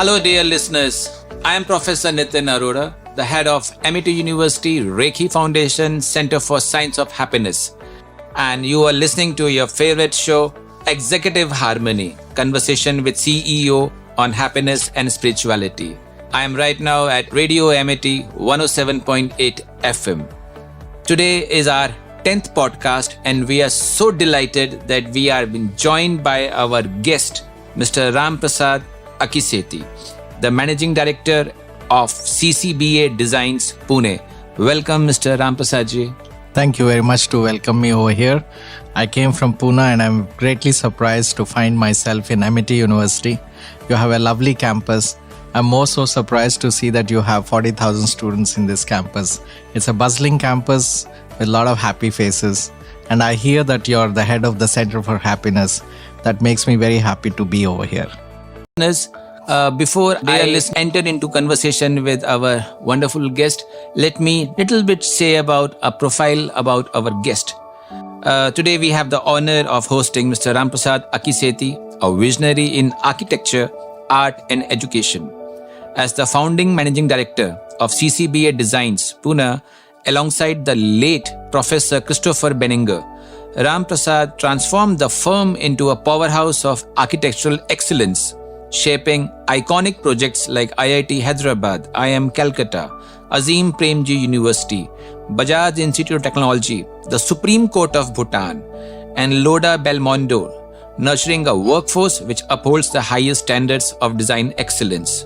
Hello, dear listeners. I am Professor Nitin Arora, the head of Amity University Reiki Foundation Center for Science of Happiness. And you are listening to your favorite show, Executive Harmony, Conversation with CEO on Happiness and Spirituality. I am right now at Radio Amity 107.8 FM. Today is our 10th podcast, and we are so delighted that we are being joined by our guest, Mr. Ramprasad Akkisetti, the Managing Director of CCBA Designs, Pune. Welcome, Mr. Ramprasad ji. Thank you very much to welcome me over here. I came from Pune and I'm greatly surprised to find myself in Amity University. You have a lovely campus. I'm more so surprised to see that you have 40,000 students in this campus. It's a bustling campus with a lot of happy faces. And I hear that you're the head of the Center for Happiness. That makes me very happy to be over here. Before I enter into conversation with our wonderful guest, let me little bit say about a profile about our guest. Today we have the honor of hosting Mr. Ramprasad Akkisetti, a visionary in architecture, art and education. As the founding managing director of CCBA Designs, Pune, alongside the late Professor Christopher Benninger, Ramprasad transformed the firm into a powerhouse of architectural excellence, shaping iconic projects like IIT Hyderabad, IIM Calcutta, Azim Premji University, Bajaj Institute of Technology, the Supreme Court of Bhutan, and Loda Belmondo, nurturing a workforce which upholds the highest standards of design excellence.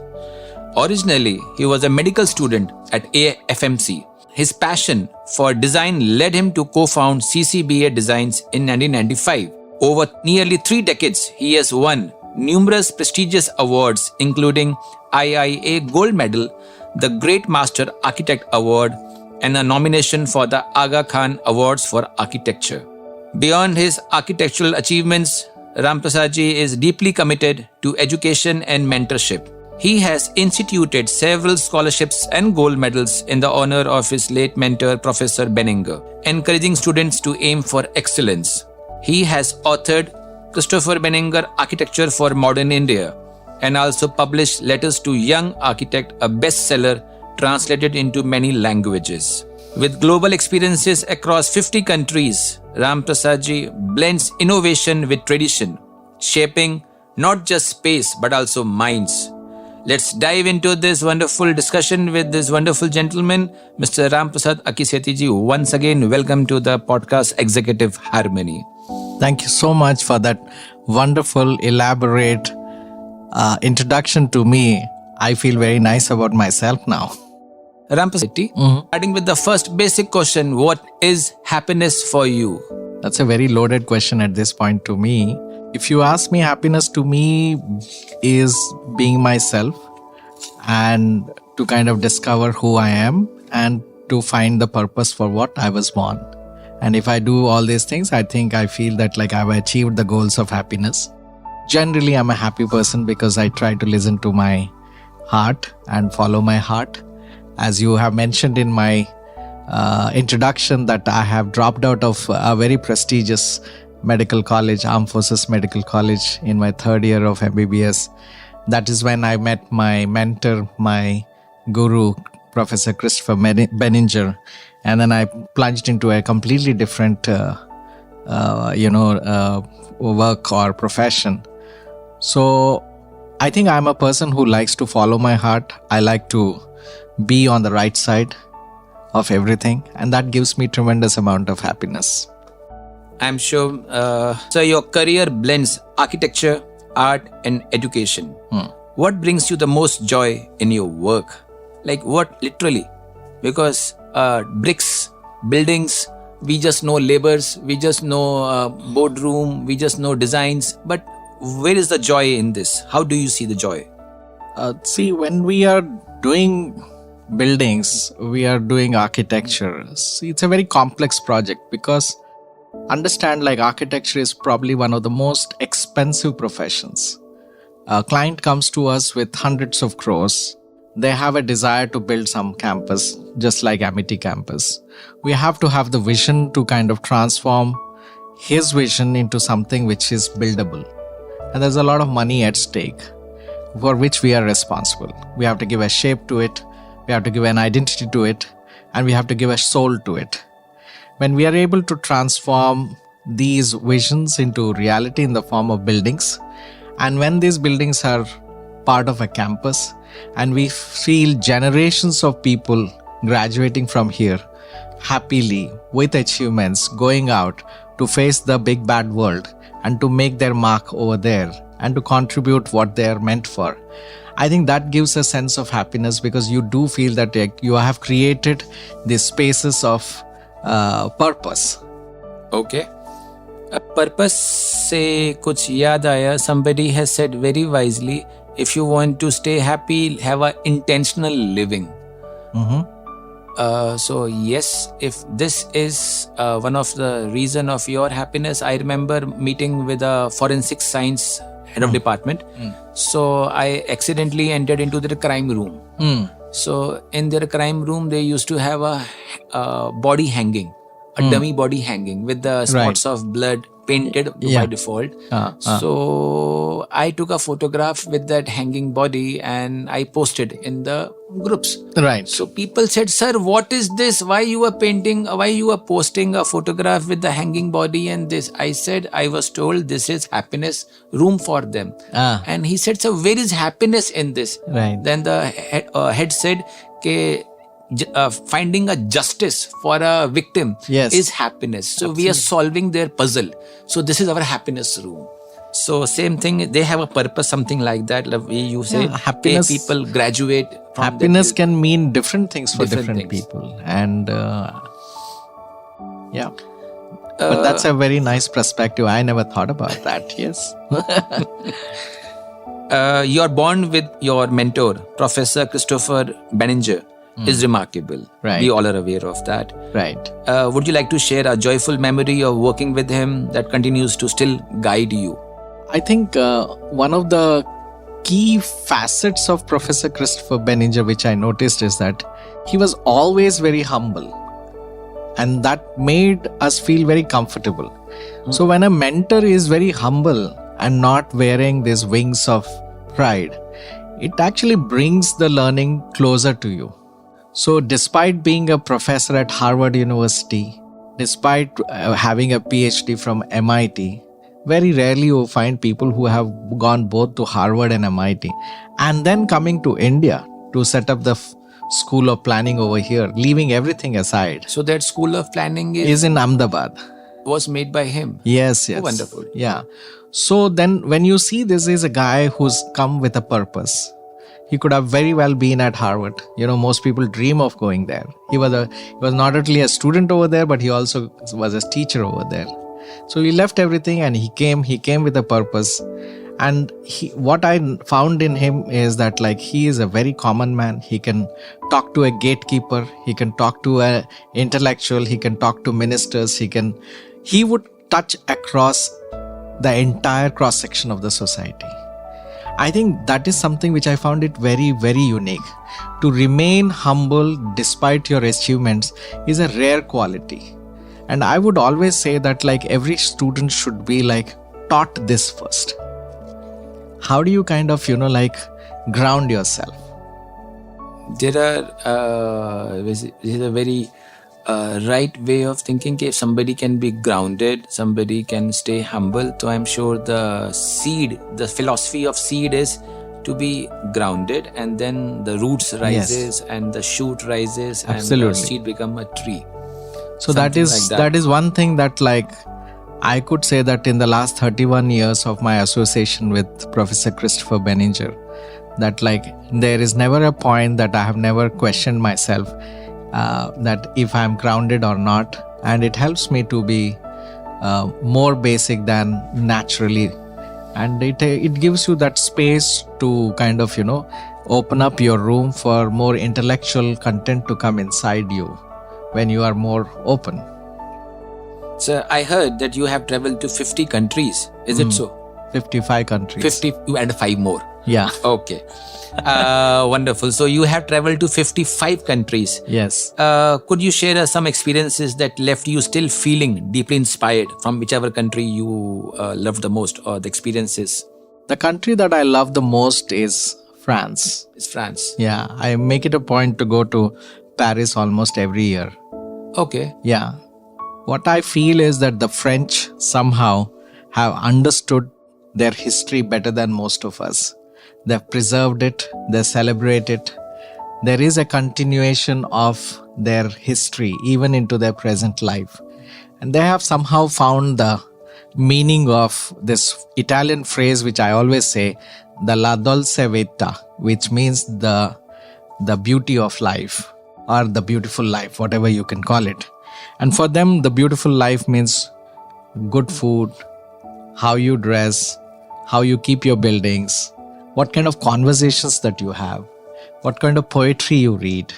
Originally, he was a medical student at AFMC. His passion for design led him to co-found CCBA Designs in 1995. Over nearly 3 decades, he has won numerous prestigious awards including IIA Gold Medal, the Great Master Architect Award, and a nomination for the Aga Khan Awards for Architecture. Beyond his architectural achievements, Ramprasad ji is deeply committed to education and mentorship. He has instituted several scholarships and gold medals in the honor of his late mentor Professor Benninger, encouraging students to aim for excellence. He has authored Christopher Benninger Architecture for Modern India and also published Letters to Young Architect, a bestseller translated into many languages. With global experiences across 50 countries, Ramprasad ji blends innovation with tradition, shaping not just space but also minds. Let's dive into this wonderful discussion with this wonderful gentleman, Mr. Ramprasad Akkisetti ji. Once again, welcome to the podcast Executive Harmony. Thank you so much for that wonderful, elaborate introduction to me. I feel very nice about myself now. Ramprasad, starting with the first basic question, what is happiness for you? That's a very loaded question at this point to me. If you ask me, happiness to me is being myself and to kind of discover who I am and to find the purpose for what I was born. And if I do all these things, I feel that like I've achieved the goals of happiness. Generally, I'm a happy person because I try to listen to my heart and follow my heart. As you have mentioned in my introduction that I have dropped out of a very prestigious medical college, Armed Forces Medical College, in my 3rd year of MBBS. That is when I met my mentor, my guru, Professor Christopher Benninger. And then I plunged into a completely different, work or profession. So I think I'm a person who likes to follow my heart. I like to be on the right side of everything. And that gives me tremendous amount of happiness. I'm sure, so your career blends architecture, art and education. What brings you the most joy in your work? Like what literally? Because bricks, buildings, we just know labors, we just know boardroom, we just know designs. But where is the joy in this? How do you see the joy? See, when we are doing buildings, we are doing architecture. See, it's a very complex project because understand like architecture is probably one of the most expensive professions. A client comes to us with hundreds of crores. They have a desire to build some campus, just like Amity campus. We have to have the vision to kind of transform his vision into something which is buildable. And there's a lot of money at stake. for which we are responsible. We have to give a shape to it, we have to give an identity to it, and we have to give a soul to it. When we are able to transform these visions into reality in the form of buildings, and when these buildings are part of a campus, and we feel generations of people graduating from here happily with achievements, going out to face the big bad world and to make their mark over there and to contribute what they are meant for, I think that gives a sense of happiness, because you do feel that you have created these spaces of purpose. Okay. A purpose se kuch yaad aaya. Somebody has said very wisely, if you want to stay happy, have an intentional living. So yes, if this is one of the reason of your happiness, I remember meeting with a forensic science head of department. So I accidentally entered into their crime room. So in their crime room, they used to have a body hanging, a dummy body hanging with the spots of blood painted by default. So I took a photograph with that hanging body and I posted in the groups. Right. So people said, "Sir, what is this? Why you are painting? Why you are posting a photograph with the hanging body and this?" I said, "I was told this is happiness room for them." And he said, "So where is happiness in this?" Right. Then the head said, "Ke finding a justice for a victim is happiness." So we are solving their puzzle. So this is our happiness room. So same thing, they have a purpose, something like that. Like you say, happiness, people graduate from happiness can mean different things for different things. people, and but that's a very nice perspective. I never thought about that. Yes. Your bond with your mentor, Professor Christopher Benninger, is remarkable. Right. We all are aware of that. Right. Would you like to share a joyful memory of working with him that continues to still guide you? I think one of the key facets of Professor Christopher Benninger, which I noticed, is that he was always very humble, and that made us feel very comfortable. So when a mentor is very humble and not wearing these wings of pride, it actually brings the learning closer to you. So despite being a professor at Harvard University, despite having a PhD from MIT, very rarely you find people who have gone both to Harvard and MIT and then coming to India to set up the School of Planning over here, leaving everything aside. So that School of Planning is in Ahmedabad. Was made by him. Yes. Oh, wonderful. Yeah. So then when you see this is a guy who's come with a purpose, he could have very well been at Harvard. You know, most people dream of going there. He was not only a student over there, but he also was a teacher over there. So he left everything and he came with a purpose. And what I found in him is that like he is a very common man. He can talk to a gatekeeper. He can talk to an intellectual. He can talk to ministers. He would touch across the entire cross section of the society. I think that is something which I found it very, very unique. To remain humble despite your achievements is a rare quality. And I would always say that like every student should be like taught this first. How do you kind of, ground yourself? There are, this is a very right way of thinking. If somebody can be grounded, somebody can stay humble. So I'm sure the philosophy of seed is to be grounded, and then the roots rises and the shoot rises. Absolutely. And the seed become a tree. So that is one thing that like I could say that in the last 31 years of my association with Professor Christopher Benninger, that like there is never a point that I have never questioned myself that if I'm grounded or not, and it helps me to be more basic than naturally, and it gives you that space to kind of open up your room for more intellectual content to come inside you when you are more open. So I heard that you have traveled to 50 countries. Is it so? 55 countries. 50, you add 5 more. Yeah. Okay. Wonderful. So you have traveled to 55 countries. Yes. Could you share some experiences that left you still feeling deeply inspired from whichever country you loved the most, or the experiences? The country that I love the most is France. It's France. Yeah, I make it a point to go to Paris almost every year. Okay. Yeah. What I feel is that the French somehow have understood their history better than most of us. They've preserved it, they celebrate it. There is a continuation of their history even into their present life. And they have somehow found the meaning of this Italian phrase which I always say, the la dolce vita, which means the beauty of life or the beautiful life, whatever you can call it. And for them, the beautiful life means good food, how you dress, how you keep your buildings, what kind of conversations that you have, what kind of poetry you read,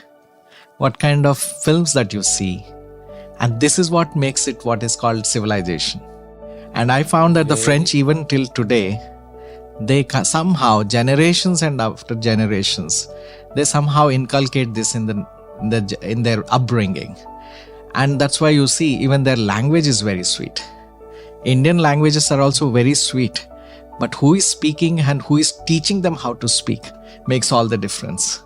what kind of films that you see. And this is what makes it what is called civilization. And I found that the French, even till today, they somehow, generations and after generations, they somehow inculcate this in their upbringing. And that's why you see even their language is very sweet. Indian languages are also very sweet, but who is speaking and who is teaching them how to speak makes all the difference.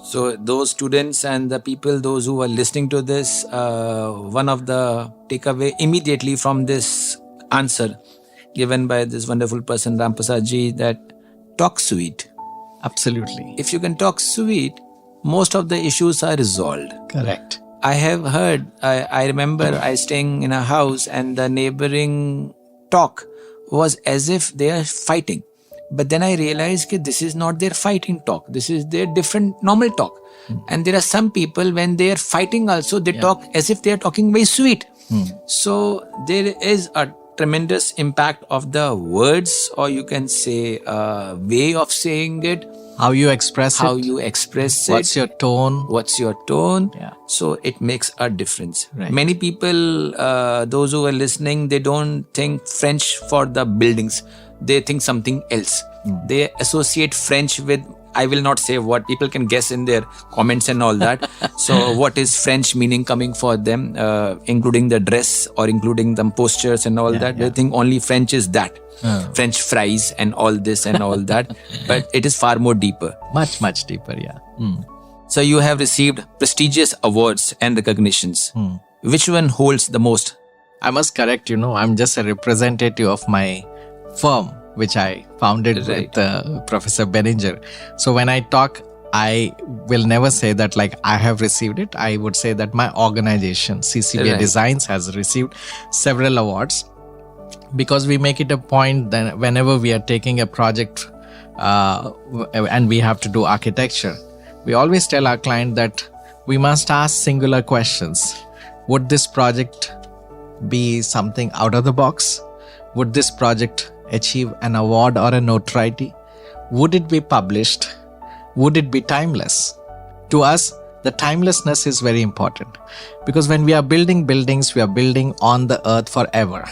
So those students and the people, those who are listening to this, one of the takeaway immediately from this answer given by this wonderful person, Ramprasad ji, that talk sweet. Absolutely. If you can talk sweet, most of the issues are resolved. Correct. I have heard, I remember I staying in a house and the neighboring talk was as if they are fighting. But then I realized that this is not their fighting talk. This is their different normal talk. And there are some people when they are fighting also, they talk as if they are talking very sweet. So there is a tremendous impact of the words, or you can say way of saying it. How you express How it. you express What's it. your tone? What's your tone? Yeah. So it makes a difference. Right. Many people, those who are listening, they don't think French for the buildings. They think something else. They associate French with, I will not say what, people can guess in their comments and all that. So what is French meaning coming for them, including the dress or including the postures and all that. They think only French is that. French fries and all this and all that. But it is far more deeper. Much, much deeper, yeah. So you have received prestigious awards and recognitions. Which one holds the most? I must correct, I'm just a representative of my firm, which I founded with Professor Benninger. So when I talk, I will never say that like I have received it. I would say that my organization, CCBA Designs, has received several awards, because we make it a point that whenever we are taking a project and we have to do architecture, we always tell our client that we must ask singular questions. Would this project be something out of the box? Would this project achieve an award or a notoriety? Would it be published? Would it be timeless? To us, the timelessness is very important, because when we are building buildings, we are building on the earth forever.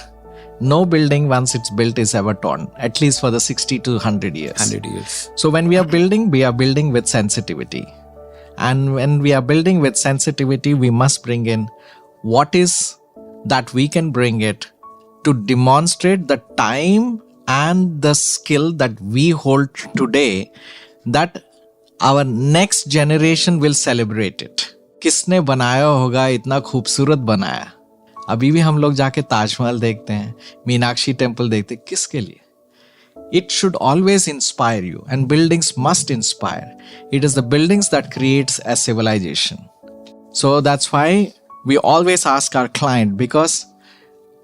No building once it's built is ever torn, at least for the 60 to 100 years. 100 years. So when we are building with sensitivity. And when we are building with sensitivity, we must bring in what is that we can bring it to demonstrate the time and the skill that we hold today, that our next generation will celebrate it. किसने बनाया होगा इतना खूबसूरत बनाया? अभी भी हम लोग जाके ताजमहल देखते हैं, मीनाक्षी टेम्पल देखते हैं, किसके लिए? It should always inspire you, and buildings must inspire. It is the buildings that creates a civilization. So that's why we always ask our client, because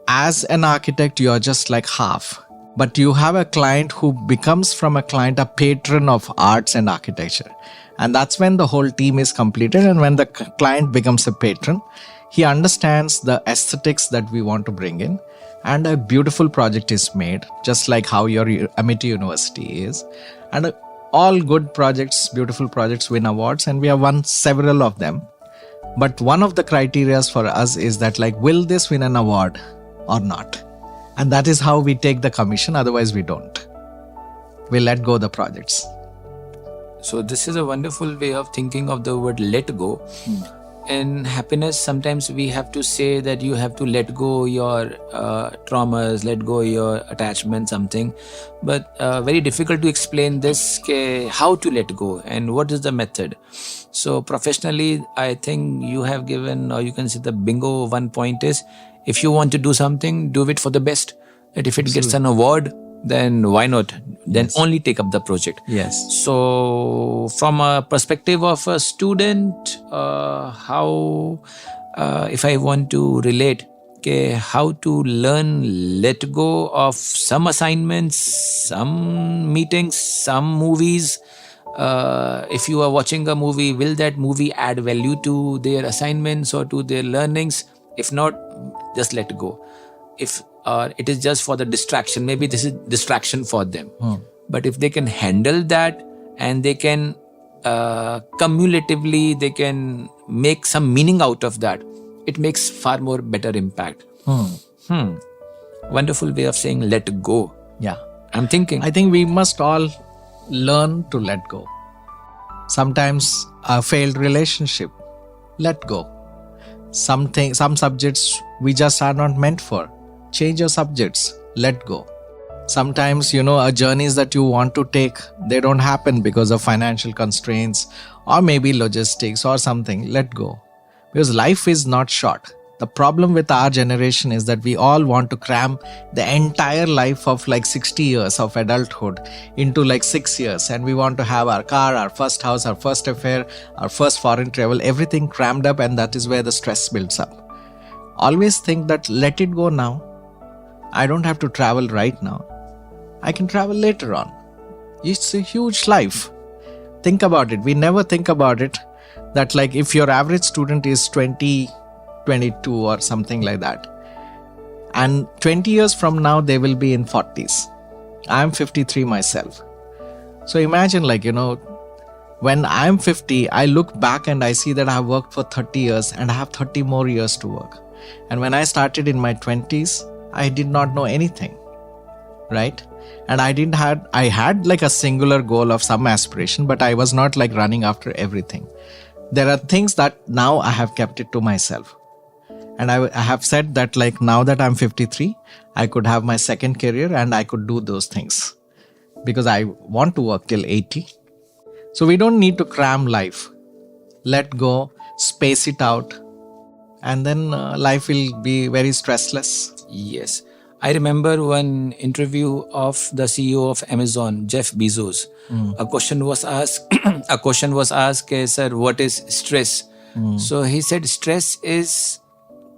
as an architect, you are just like half. But you have a client who becomes from a client a patron of arts and architecture. And that's when the whole team is completed. And when the client becomes a patron, he understands the aesthetics that we want to bring in. And a beautiful project is made, just like how your Amity University is. And all good projects, beautiful projects win awards. And we have won several of them. But one of the criteria for us is that, like, will this win an award or not? And that is how we take the commission. Otherwise, we don't. We let go the projects. So this is a wonderful way of thinking of the word let go. in happiness, sometimes we have to say that you have to let go your traumas, let go your attachment, something. But very difficult to explain this, how to let go and what is the method. So professionally, I think you have given, or you can say the bingo one point is, if you want to do something, do it for the best. And if it gets an award, then why not? Then only take up the project. Yes. So, from a perspective of a student, how, if I want to relate, how to learn, let go of some assignments, some meetings, some movies. If you are watching a movie, will that movie add value to their assignments or to their learnings? If not, just let go. If it is just for the distraction, maybe this is distraction for them. But if they can handle that and they can cumulatively, they can make some meaning out of that, it makes far more better impact. Wonderful way of saying let go. Yeah. I'm thinking. I think we must all learn to let go. Sometimes a failed relationship, let go. Some subjects we just are not meant for. Change your subjects, let go. Sometimes, a journeys that you want to take, they don't happen because of financial constraints or maybe logistics or something, let go. Because life is not short. The problem with our generation is that we all want to cram the entire life of 60 years of adulthood into 6 years, and we want to have our car, our first house, our first affair, our first foreign travel, everything crammed up, and that is where the stress builds up. Always think that let it go now. I don't have to travel right now. I can travel later on. It's a huge life. Think about it. We never think about it that if your average student is 20, 22 or something like that, and 20 years from now they will be in 40s. I'm 53 myself. So imagine when I'm 50, I look back and I see that I have worked for 30 years and I have 30 more years to work. And when I started in my 20s, I did not know anything, right? And I had a singular goal of some aspiration, but I was not running after everything. There are things that now I have kept it to myself. And I have said that now that I'm 53, I could have my second career and I could do those things because I want to work till 80. So we don't need to cram life. Let go, space it out, and then life will be very stressless. Yes. I remember one interview of the CEO of Amazon, Jeff Bezos. A question was asked, sir, what is stress? So he said, stress is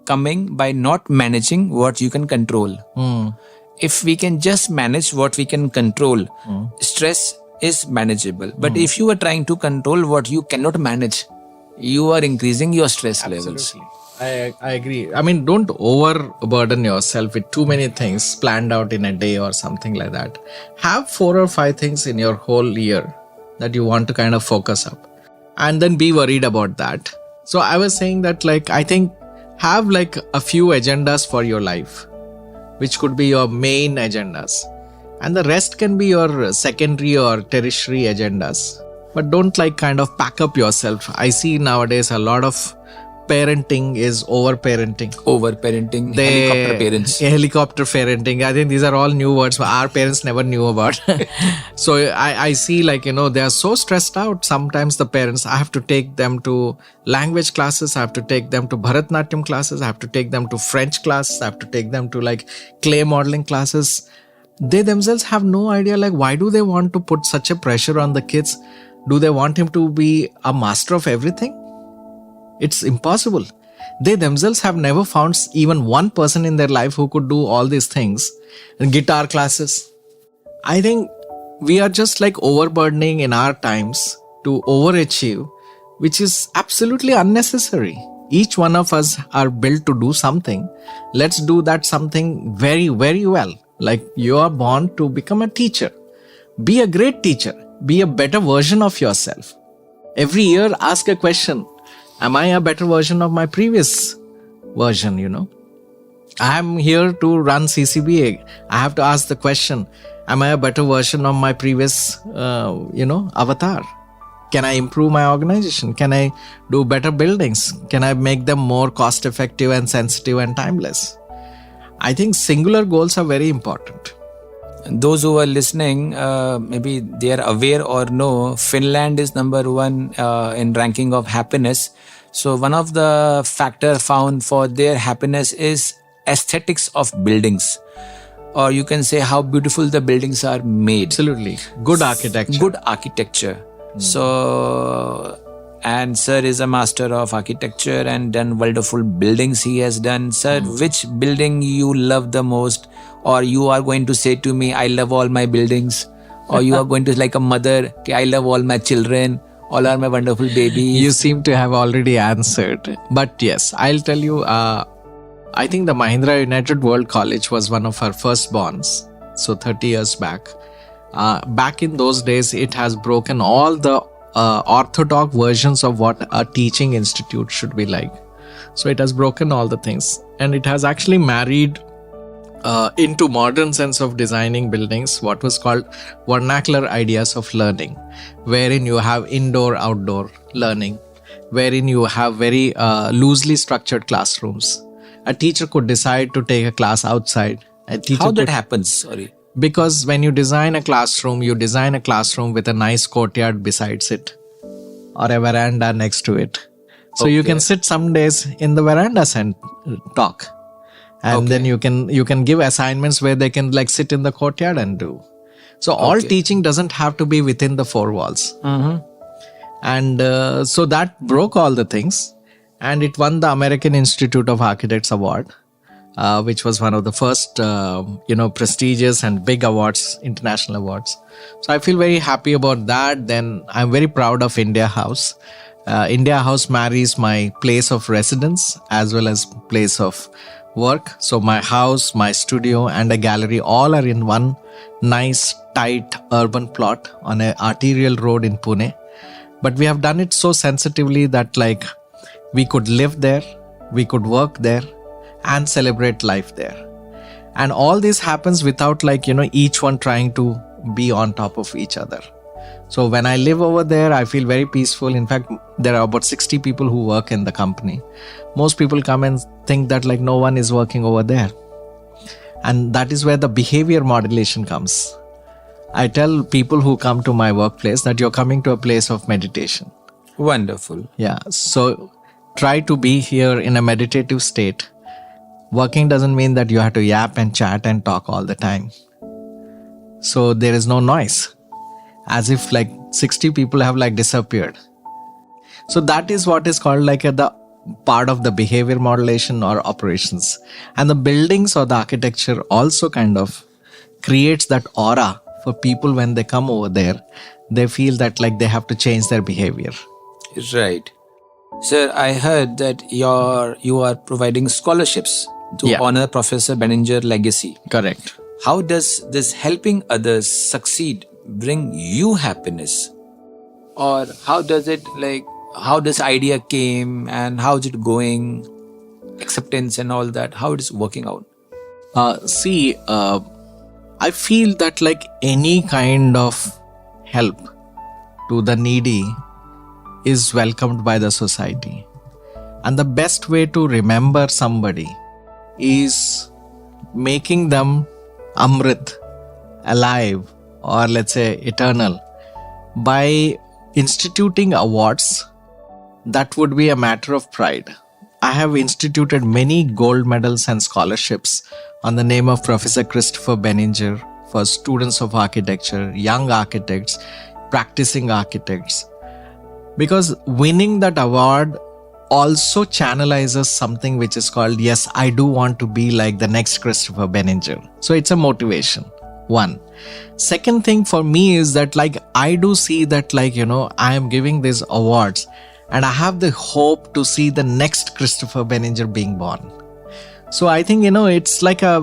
coming by not managing what you can control. If we can just manage what we can control, stress is manageable. But if you are trying to control what you cannot manage, you are increasing your stress levels. I agree. I mean, don't overburden yourself with too many things planned out in a day or something like that. Have 4 or 5 things in your whole year that you want to kind of focus up, and then be worried about that. So I was saying that I think have a few agendas for your life, which could be your main agendas, and the rest can be your secondary or tertiary agendas. But don't kind of pack up yourself. I see nowadays a lot of parenting is over-parenting. Over-parenting, helicopter parents. Helicopter parenting. I think these are all new words our parents never knew about. So I see they are so stressed out. Sometimes the parents, I have to take them to language classes. I have to take them to Bharatnatyam classes. I have to take them to French classes. I have to take them to clay modeling classes. They themselves have no idea why do they want to put such a pressure on the kids? Do they want him to be a master of everything? It's impossible. They themselves have never found even one person in their life who could do all these things. And guitar classes. I think we are just overburdening in our times to overachieve, which is absolutely unnecessary. Each one of us are built to do something. Let's do that something very, very well. You are born to become a teacher. Be a great teacher. Be a better version of yourself. Every year, ask a question. Am I a better version of my previous version, I am here to run CCBA. I have to ask the question, am I a better version of my previous, avatar? Can I improve my organization? Can I do better buildings? Can I make them more cost effective and sensitive and timeless? I think singular goals are very important. Those who are listening, maybe they are aware or no, Finland is number one in ranking of happiness. So one of the factor found for their happiness is aesthetics of buildings, or you can say how beautiful the buildings are made. Absolutely. Good architecture. Good architecture. So, and sir is a master of architecture and done wonderful buildings he has done. Sir, which building you love the most? Or you are going to say to me, I love all my buildings? Or you are going to like a mother, okay, I love all my children, all are my wonderful babies? You seem to have already answered. But yes, I'll tell you, I think the Mahindra United World College was one of our first bonds. So 30 years back. Back in those days, it has broken all the orthodox versions of what a teaching institute should be like. So it has broken all the things, and it has actually married into modern sense of designing buildings what was called vernacular ideas of learning, wherein you have indoor outdoor learning, wherein you have very loosely structured classrooms. A teacher could decide to take a class outside. How that happens? Sorry. Because when you design a classroom with a nice courtyard besides it, or a veranda next to it. So you can sit some days in the verandas and talk. And then you can give assignments where they can like sit in the courtyard and do. So all teaching doesn't have to be within the four walls. And so that broke all the things. And it won the American Institute of Architects Award. Which was one of the first, prestigious and big awards, international awards. So I feel very happy about that. Then I'm very proud of India House. India House marries my place of residence as well as place of work. So my house, my studio and a gallery all are in one nice, tight urban plot on an arterial road in Pune. But we have done it so sensitively that like we could live there, we could work there, and celebrate life there. And all this happens without each one trying to be on top of each other. So when I live over there, I feel very peaceful. In fact, there are about 60 people who work in the company. Most people come and think that no one is working over there. And that is where the behavior modulation comes. I tell people who come to my workplace that you're coming to a place of meditation. Wonderful. Yeah. So try to be here in a meditative state. Working doesn't mean that you have to yap and chat and talk all the time. So there is no noise. As if 60 people have disappeared. So that is what is called the part of the behavior modulation or operations. And the buildings or the architecture also kind of creates that aura for people when they come over there. They feel that they have to change their behavior. Right. Sir, I heard that you are providing scholarships to honor Professor Benninger legacy. Correct. How does this helping others succeed bring you happiness? Or how does it how this idea came and how is it going? Acceptance and all that, how it is working out? I feel that any kind of help to the needy is welcomed by the society. And the best way to remember somebody is making them Amrit, alive, or let's say eternal, by instituting awards. That would be a matter of pride. I have instituted many gold medals and scholarships on the name of Professor Christopher Benninger for students of architecture, young architects, practicing architects. Because winning that award also channelizes something which is called, yes, I do want to be like the next Christopher Benninger. So it's a motivation. One. Second thing for me is that I do see that I am giving these awards and I have the hope to see the next Christopher Benninger being born. So I think, it's a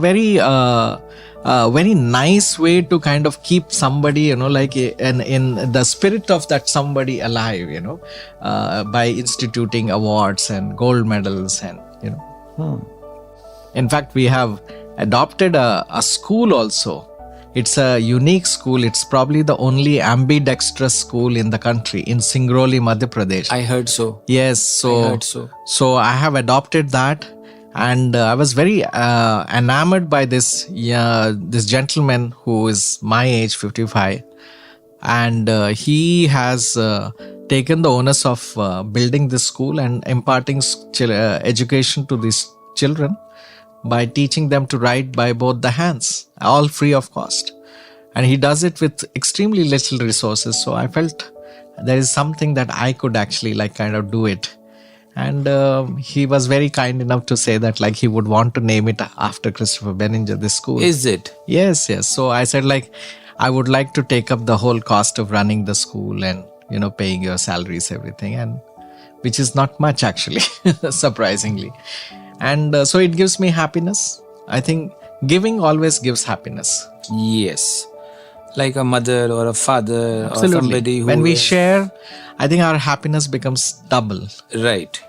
very nice way to kind of keep somebody, in the spirit of that somebody alive, by instituting awards and gold medals and, In fact, we have adopted a school also It's a unique school. It's probably the only ambidextrous school in the country, in Singrauli, Madhya Pradesh. I heard so. Yes, I heard so. So I have adopted that, and I was very enamored by this gentleman who is my age, 55, and he has taken the onus of building this school and imparting education to these children by teaching them to write by both the hands, all free of cost. And he does it with extremely little resources. So I felt there is something that I could actually kind of do it. And he was very kind enough to say that he would want to name it after Christopher Benninger, this school. Is it? Yes. So I said I would like to take up the whole cost of running the school and, paying your salaries, everything, and which is not much actually, surprisingly. And so it gives me happiness. I think giving always gives happiness. Yes. Like a mother or a father. Absolutely. Or somebody who when we share, I think our happiness becomes double. Right.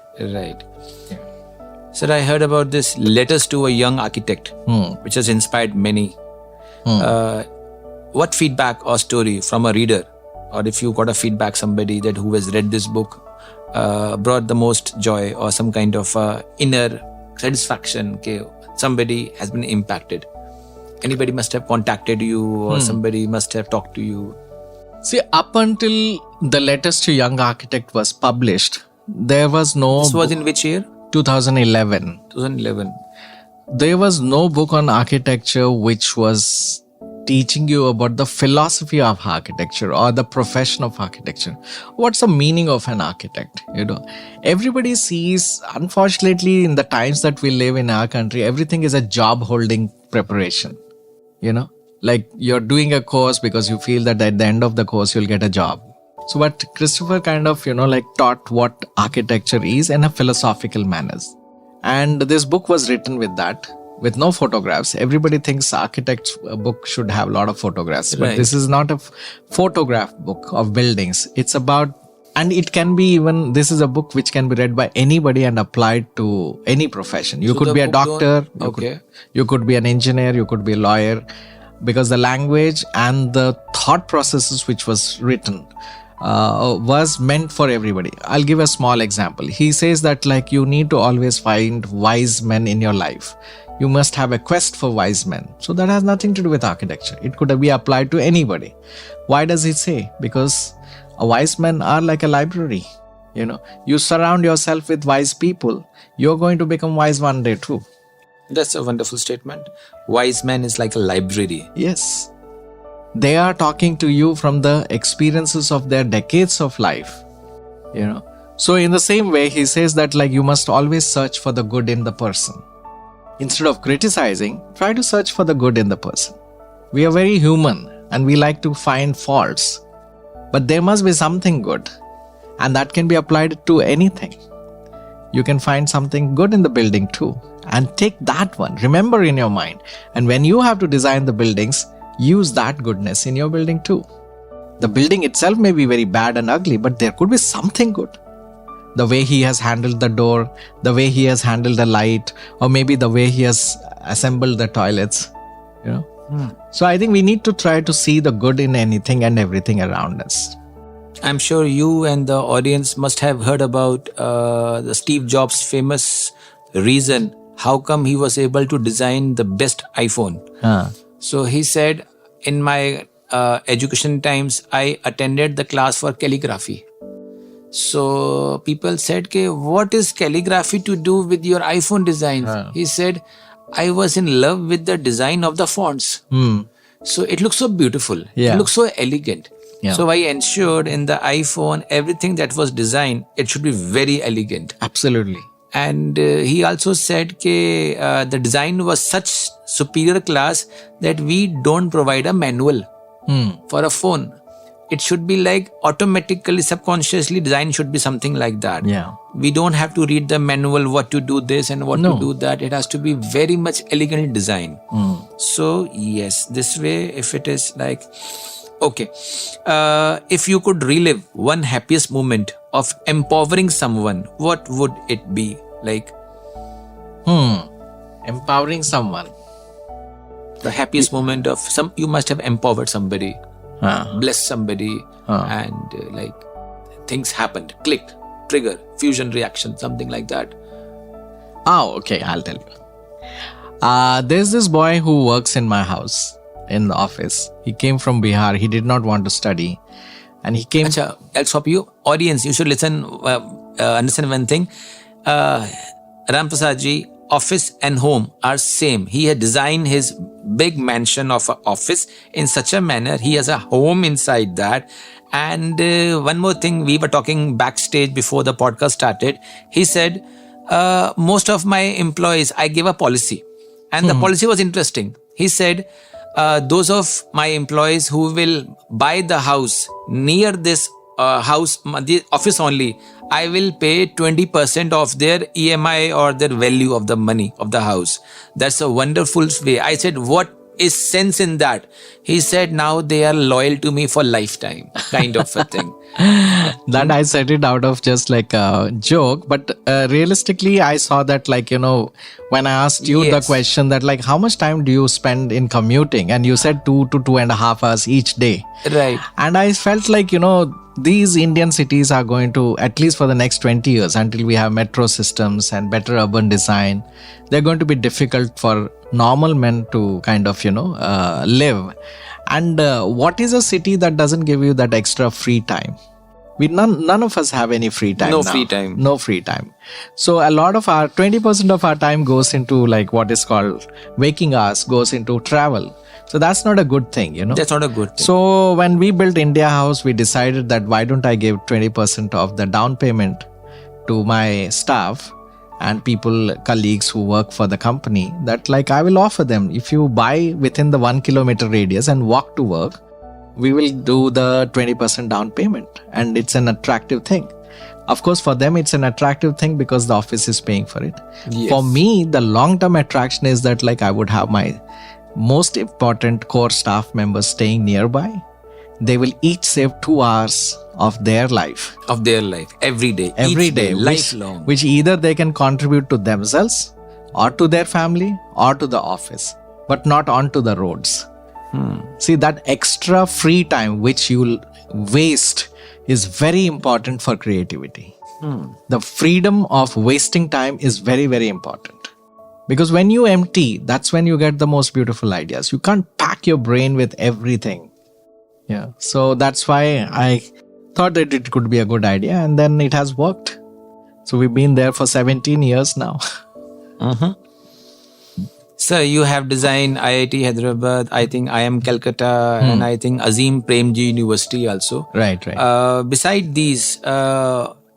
Sir, I heard about this Letters to a Young Architect, which has inspired many. What feedback or story from a reader, or if you got a feedback, somebody that who has read this book, brought the most joy or some kind of inner satisfaction? Okay, somebody has been impacted. Anybody must have contacted you, or somebody must have talked to you. See, up until the Letters to Young Architect was published, there was no... This was in which year? 2011. 2011. There was no book on architecture which was teaching you about the philosophy of architecture or the profession of architecture. What's the meaning of an architect? Everybody sees, unfortunately, in the times that we live in our country, everything is a job holding preparation. Like you're doing a course because you feel that at the end of the course you'll get a job. So but Christopher kind of taught what architecture is in a philosophical manners. And this book was written with that, with no photographs. Everybody thinks architect's book should have a lot of photographs, but this is not a photograph book of buildings. It's about, and it can be even, this is a book which can be read by anybody and applied to any profession. You could be a doctor, you could be an engineer, you could be a lawyer, because the language and the thought processes which was written was meant for everybody. I'll give a small example. He says that you need to always find wise men in your life. You must have a quest for wise men. So that has nothing to do with architecture. It could be applied to anybody. Why does it say? Because wise men are like a library. You surround yourself with wise people, you're going to become wise one day too. That's a wonderful statement. Wise man is like a library. Yes. They are talking to you from the experiences of their decades of life. So in the same way, he says that you must always search for the good in the person. Instead of criticizing, try to search for the good in the person. We are very human and we like to find faults. But there must be something good. And that can be applied to anything. You can find something good in the building too. And take that one, remember in your mind. And when you have to design the buildings, use that goodness in your building too. The building itself may be very bad and ugly, but there could be something good. The way he has handled the door, the way he has handled the light, or maybe the way he has assembled the toilets. So I think we need to try to see the good in anything and everything around us. I'm sure you and the audience must have heard about the Steve Jobs' famous reason how come he was able to design the best iPhone. So he said, in my education times, I attended the class for calligraphy. So people said, what is calligraphy to do with your iPhone designs? He said, I was in love with the design of the fonts. So it looks so beautiful. It looks so elegant. So I ensured in the iPhone, everything that was designed, it should be very elegant. Absolutely. And he also said the design was such superior class that we don't provide a manual for a phone. It should be automatically, subconsciously, design should be something like that. We don't have to read the manual what to do this and what to do that. It has to be very much elegant design. So yes, this way, if it is okay, if you could relive one happiest moment of empowering someone, what would it be? Empowering someone. The happiest moment of you must have empowered somebody, blessed somebody, and things happened, click, trigger, fusion reaction, something like that. Oh, okay, I'll tell you. There's this boy who works in my house, in the office. He came from Bihar. He did not want to study. And he came... Achha, I'll stop you. Audience, you should listen, understand one thing. Ramprasad ji, office and home are same. He had designed his big mansion of an office in such a manner. He has a home inside that. And one more thing, we were talking backstage before the podcast started. He said, most of my employees, I gave a policy. And the policy was interesting. He said, those of my employees who will buy the house near this house, the office only, I will pay 20% of their EMI or their value of the money of the house. That's a wonderful way. I said, what is sense in that? He said, now they are loyal to me for lifetime, kind of a thing. That I said it out of just like a joke, but realistically I saw that when I asked you the question that how much time do you spend in commuting, and you said 2 to 2.5 hours each day, right? And I felt these Indian cities are going to, at least for the next 20 years until we have metro systems and better urban design, they're going to be difficult for normal men to live. And what is a city that doesn't give you that extra free time? None of us have any free time. No free time. So a lot of 20% of our time goes into what is called waking hours, goes into travel. So that's not a good thing, That's not a good thing. So when we built India House, we decided that why don't I give 20% of the down payment to my staff and colleagues who work for the company, that I will offer them, if you buy within the 1 kilometer radius and walk to work, we will do the 20% down payment. And it's an attractive thing. Of course, for them, it's an attractive thing because the office is paying for it. Yes. For me, the long-term attraction is that I would have my most important core staff members staying nearby. They will each save 2 hours of their life. Every day. Lifelong. Which either they can contribute to themselves or to their family or to the office, but not onto the roads. See, that extra free time which you'll waste is very important for creativity. The freedom of wasting time is very, very important. Because when you empty, that's when you get the most beautiful ideas. You can't pack your brain with everything. Yeah. So that's why I thought that it could be a good idea, and then it has worked. So we've been there for 17 years now. So you have designed IIT Hyderabad, I think IIM Calcutta, and I think Azim Premji University also. Right. Beside these,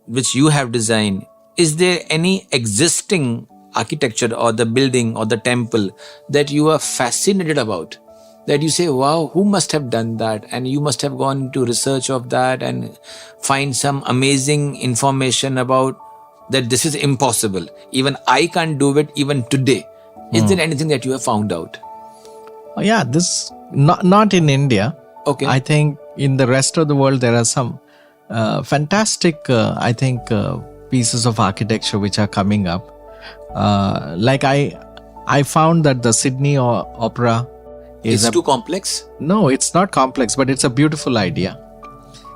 which you have designed, is there any existing architecture or the building or the temple that you are fascinated about? That you say, wow, who must have done that? And you must have gone into research of that and find some amazing information about that this is impossible. Even I can't do it even today. Is there anything that you have found out? Oh, yeah, this not in India. Okay. I think in the rest of the world there are some fantastic, pieces of architecture which are coming up. I found that the Sydney Opera is too complex? No, it's not complex, but it's a beautiful idea.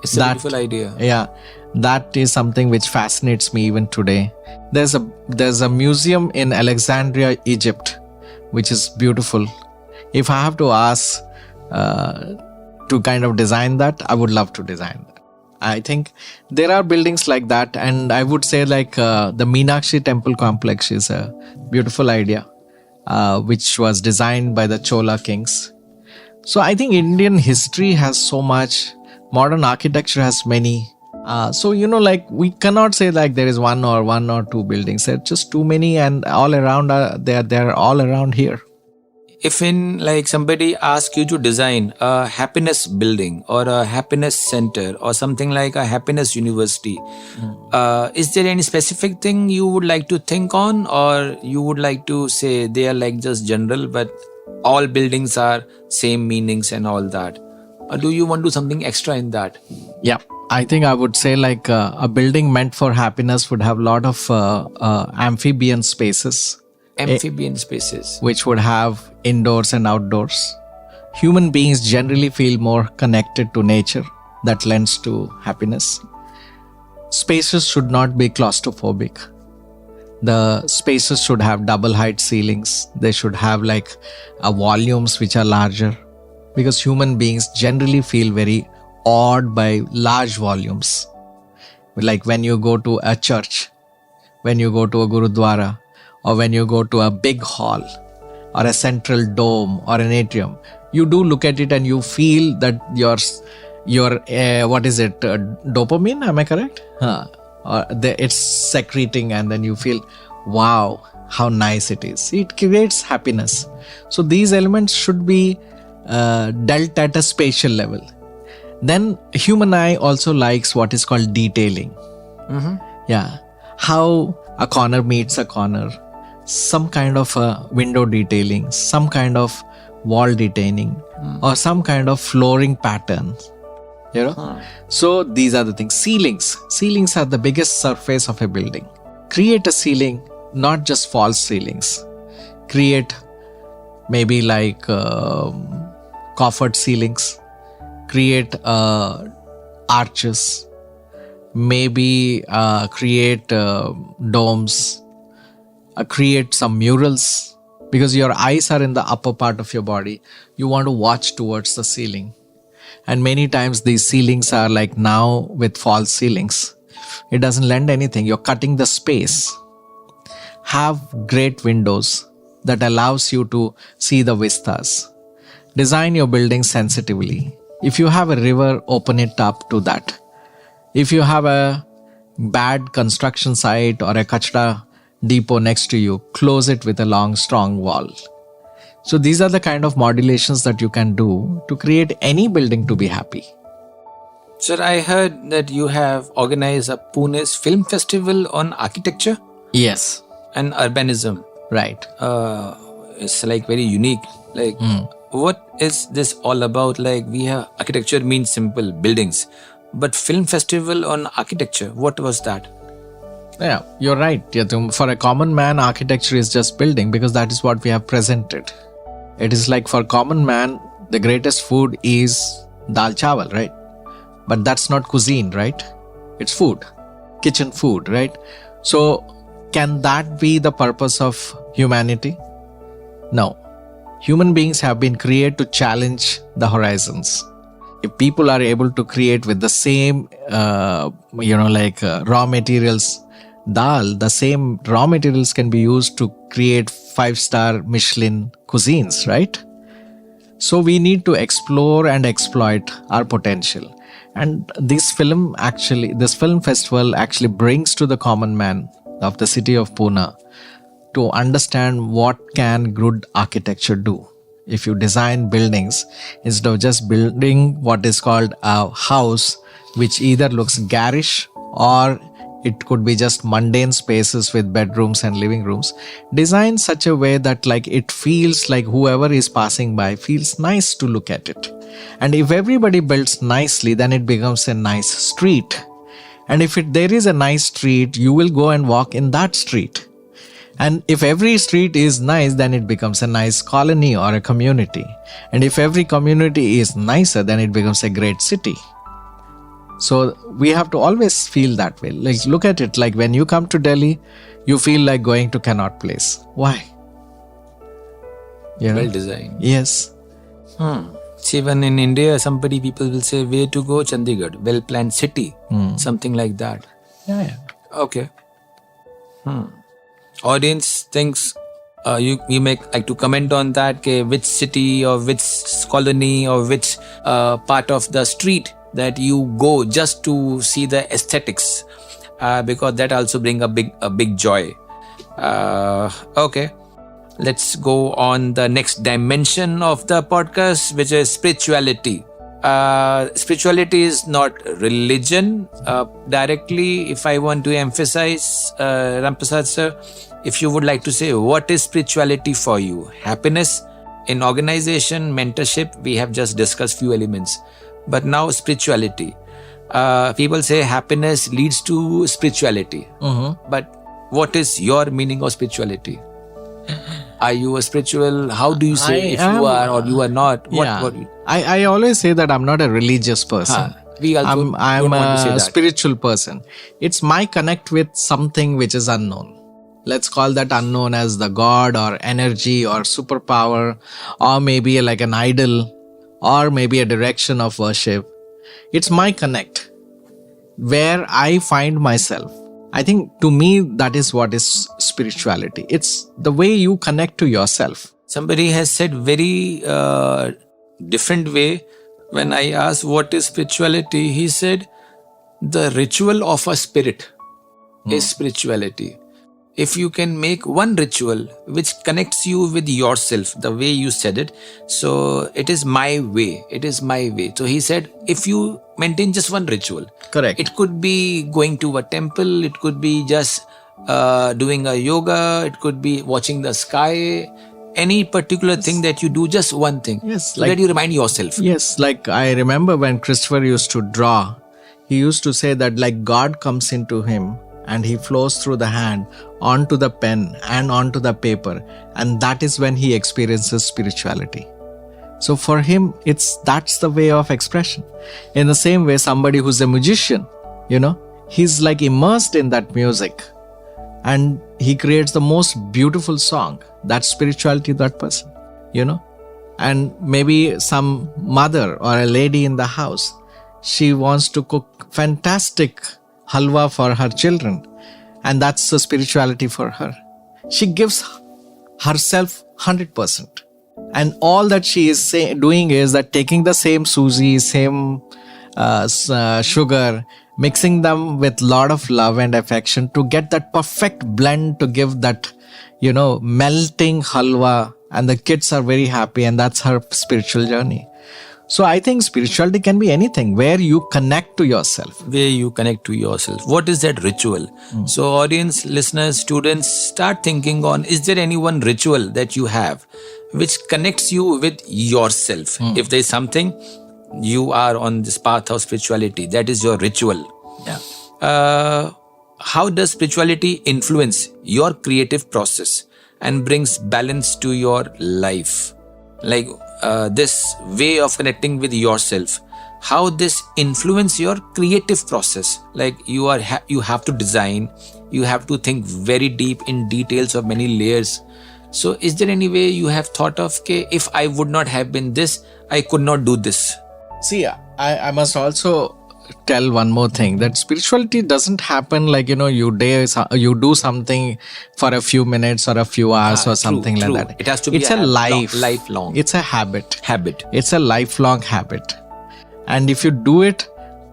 It's a beautiful idea. Yeah, that is something which fascinates me even today. There's a museum in Alexandria, Egypt, which is beautiful. If I have to ask to kind of design that, I would love to design that. I think there are buildings like that, and I would say the Meenakshi Temple complex is a beautiful idea, which was designed by the Chola kings. So I think Indian history has so much, modern architecture has many. We cannot say there is one or two buildings. There are just too many, and all around they're all around here. If somebody asks you to design a happiness building or a happiness center or something like a happiness university, is there any specific thing you would like to think on, or you would like to say they are just general, but all buildings are same meanings and all that? Or do you want to do something extra in that? Yeah, I think I would say a building meant for happiness would have a lot of amphibian spaces Amphibian spaces. which would have indoors and outdoors. Human beings generally feel more connected to nature. That lends to happiness. Spaces should not be claustrophobic. The spaces should have double height ceilings. They should have like volumes which are larger, because human beings generally feel very awed by large volumes. Like when you go to a church, when you go to a gurudwara, or when you go to a big hall or a central dome or an atrium, you do look at it and you feel that your what is it, dopamine, am I correct? It's secreting, and then you feel, wow, how nice it is. It creates happiness. So these elements should be dealt at a spatial level. Then human eye also likes what is called detailing. Yeah, how a corner meets a corner, some kind of a window detailing, some kind of wall detailing, or some kind of flooring pattern. So these are the things. Ceilings are the biggest surface of a building. Create a ceiling, not just false ceilings. Create maybe like coffered ceilings. Create arches. Maybe create domes. Create some murals, because your eyes are in the upper part of your body. You want to watch towards the ceiling. And many times these ceilings are like now with false ceilings. It doesn't lend anything. You're cutting the space. Have great windows that allows you to see the vistas. Design your building sensitively. If you have a river, open it up to that. If you have a bad construction site or a kachra depot next to you, close it with a long, strong wall. So these are the kind of modulations that you can do to create any building to be happy. Sir, I heard that you have organized a Pune's film festival on architecture Yes. and urbanism. Right. It's like very unique. Like, what is this all about? Like, we have architecture means simple buildings, but film festival on architecture, what was that? Yeah, you're right. For a common man, architecture is just building, because that is what we have presented. It is like for common man, the greatest food is dal chawal, right? But that's not cuisine, right? It's food, kitchen food, right? So can that be the purpose of humanity? No. Human beings have been created to challenge the horizons. If people are able to create with the same, raw materials, dal, the same raw materials can be used to create 5-star Michelin cuisines, right? So we need to explore and exploit our potential. And this film festival actually brings to the common man of the city of Pune to understand what can good architecture do. If you design buildings, instead of just building what is called a house, which either looks garish or it could be just mundane spaces with bedrooms and living rooms, design such a way that like it feels like whoever is passing by feels nice to look at it. And if everybody builds nicely, then it becomes a nice street. And if there is a nice street, you will go and walk in that street. And if every street is nice, then it becomes a nice colony or a community. And if every community is nicer, then it becomes a great city. So we have to always feel that way. Like, look at it, like when you come to Delhi, you feel like going to Connaught Place. Why? Well designed. Yes. See, even in India, people will say, where to go? Chandigarh, well planned city, something like that. Yeah. Okay. Audience thinks you may like to comment on that, which city or which colony or which part of the street that you go just to see the aesthetics, because that also bring a big joy. Okay, let's go on the next dimension of the podcast, which is spirituality. Spirituality is not religion directly. If I want to emphasize, Ramprasad sir, if you would like to say, what is spirituality for you? Happiness in organization, mentorship, we have just discussed few elements. But now spirituality. People say happiness leads to spirituality. But what is your meaning of spirituality? Are you a spiritual? How do you say I if am, you are or you are not? Yeah. What I always say that I'm not a religious person. we also I'm don't want to say a that. spiritual person. It's my connect with something which is unknown. Let's call that unknown as the God or energy or superpower, or maybe like an idol, or maybe a direction of worship. It's my connect where I find myself. I think to me, that is what is spirituality. It's the way you connect to yourself. Somebody has said very different way. When I asked what is spirituality, he said the ritual of a spirit is spirituality. If you can make one ritual which connects you with yourself, the way you said it, so it is my way. It is my way. So he said, if you maintain just one ritual, Correct. it could be going to a temple, it could be just doing a yoga, it could be watching the sky, any particular thing that you do, just one thing. Yes, So that you remind yourself. Yes, like I remember when Christopher used to draw, he used to say that like God comes into him and he flows through the hand onto the pen and onto the paper, and that is when he experiences spirituality. So for him, that's the way of expression. In the same way, somebody who's a musician, he's like immersed in that music and he creates the most beautiful song. That's spirituality, that person, And maybe some mother or a lady in the house, she wants to cook fantastic halwa for her children, and that's the spirituality for her. She gives herself 100%, and all that she is doing is that taking the same suji, same sugar, mixing them with lot of love and affection to get that perfect blend to give that melting halwa, and the kids are very happy, and that's her spiritual journey. So I think spirituality can be anything where you connect to yourself. Where you connect to yourself. What is that ritual? So audience, listeners, students, start thinking on, is there any one ritual that you have which connects you with yourself? If there is something, you are on this path of spirituality. That is your ritual. Yeah. How does spirituality influence your creative process and brings balance to your life? Like this way of connecting with yourself, how this influence your creative process? Like you have to design, you have to think very deep in details of many layers. So is there any way you have thought of, if I would not have been this, I could not do this? See, I must also tell one more thing, that spirituality doesn't happen like you do something for a few minutes or a few hours or something true. like that. It has to be it's a lifelong. It's a habit. It's a lifelong habit, and if you do it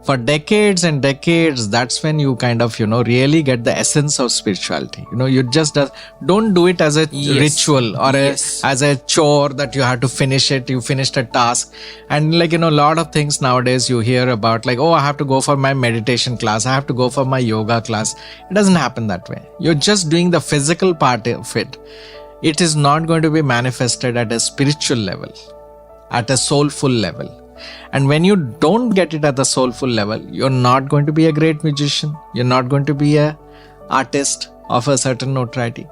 for decades and decades, that's when you kind of really get the essence of spirituality. You just don't do it as a ritual or as a chore that you have to finish it. You finished a task, and a lot of things nowadays you hear about, like, oh, I have to go for my meditation class, I have to go for my yoga class. It doesn't happen that way. You're just doing the physical part of it. It is not going to be manifested at a spiritual level, at a soulful level. And when you don't get it at the soulful level, you're not going to be a great musician. You're not going to be an artist of a certain notoriety.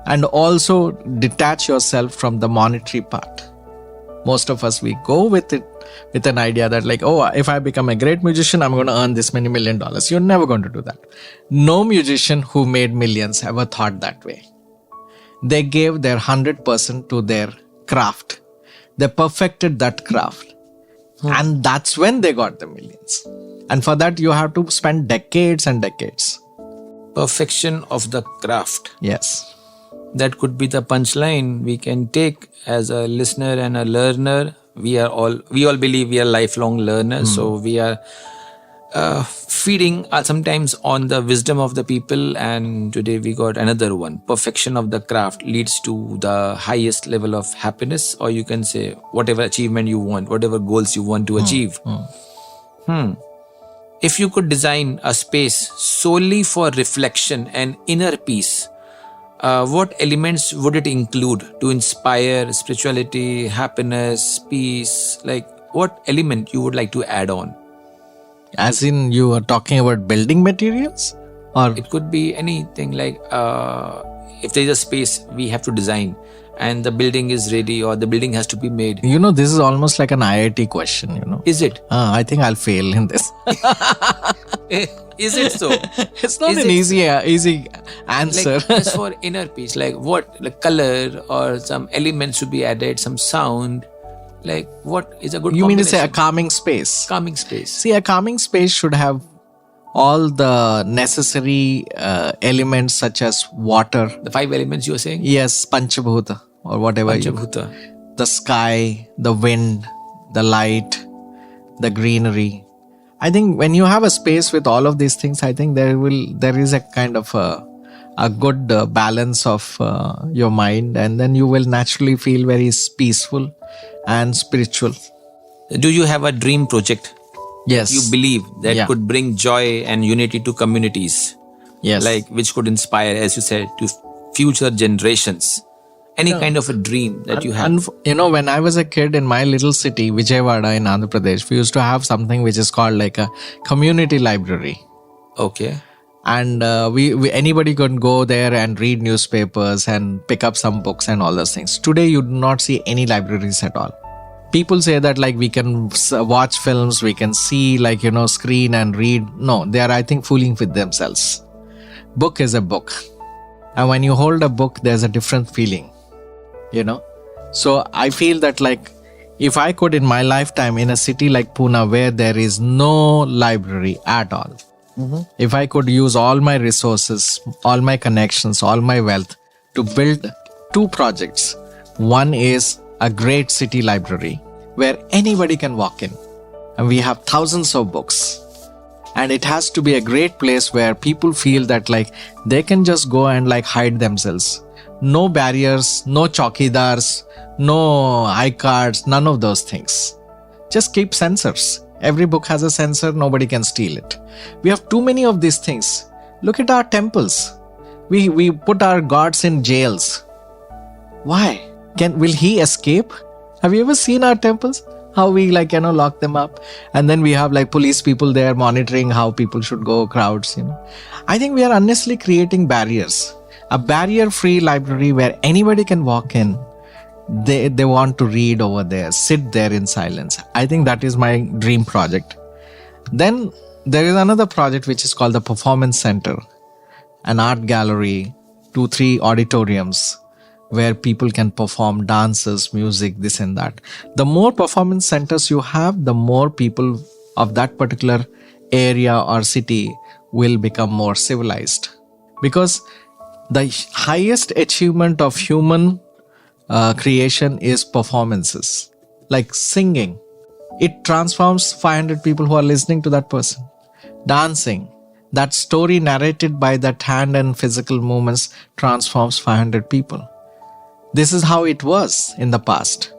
And also detach yourself from the monetary part. Most of us, we go with it with an idea that like, oh, if I become a great musician, I'm going to earn this many $1 million. You're never going to do that. No musician who made millions ever thought that way. They gave their 100% to their craft. They perfected that craft. And that's when they got the millions. And for that, you have to spend decades and decades. Perfection of the craft. Yes. That could be the punchline we can take as a listener and a learner. We all believe we are lifelong learners. So we are feeding sometimes on the wisdom of the people, and today we got another one. Perfection of the craft leads to the highest level of happiness, or you can say whatever achievement you want, whatever goals you want to achieve. If you could design a space solely for reflection and inner peace, what elements would it include to inspire spirituality, happiness, peace? Like what element you would like to add on? As in, you are talking about building materials? Or it could be anything, like if there is a space we have to design and the building is ready or the building has to be made. This is almost like an IIT question. Is it? I think I'll fail in this. Is it so? It's not Is an it easy answer. Like, just for inner peace, like what, like color or some elements should be added, some sound, like what is a good You mean to say a combination? calming space? Calming space. See, a calming space should have all the necessary elements such as water. The 5 elements you are saying? Yes, Panchabhuta or whatever. Panchabhuta. The sky, the wind, the light, the greenery. I think when you have a space with all of these things, I think there is a kind of a good balance of your mind, and then you will naturally feel very peaceful and spiritual. Do you have a dream project Yes. you believe that Yeah. could bring joy and unity to communities? Yes. Like which could inspire, as you said, to future generations? Any kind of a dream that you have? And when I was a kid in my little city, Vijayawada in Andhra Pradesh, we used to have something which is called like a community library. Okay. And we anybody could go there and read newspapers and pick up some books and all those things. Today, you do not see any libraries at all. People say that like we can watch films, we can see like, screen and read. No, they are, I think, fooling with themselves. Book is a book. And when you hold a book, there's a different feeling, So I feel that like if I could in my lifetime in a city like Pune where there is no library at all, if I could use all my resources, all my connections, all my wealth to build 2 projects. One is a great city library where anybody can walk in. And we have thousands of books. And it has to be a great place where people feel that like they can just go and like hide themselves. No barriers, no chowkidars, no iCards, none of those things. Just keep sensors. Every book has a sensor, nobody can steal it. We have too many of these things. Look at our temples. We put our gods in jails. Why? Will he escape? Have you ever seen our temples? How we lock them up, and then we have like police people there monitoring how people should go, crowds. I think we are unnecessarily creating barriers. A barrier-free library where anybody can walk in. They want to read over there, sit there in silence. I think that is my dream project. Then there is another project which is called the Performance Center, an art gallery, 2-3 auditoriums where people can perform dances, music, this and that. The more performance centers you have, the more people of that particular area or city will become more civilized. Because the highest achievement of human creation is performances. Like singing. It transforms 500 people who are listening to that person. Dancing. That story narrated by that hand and physical movements transforms 500 people. This is how it was in the past.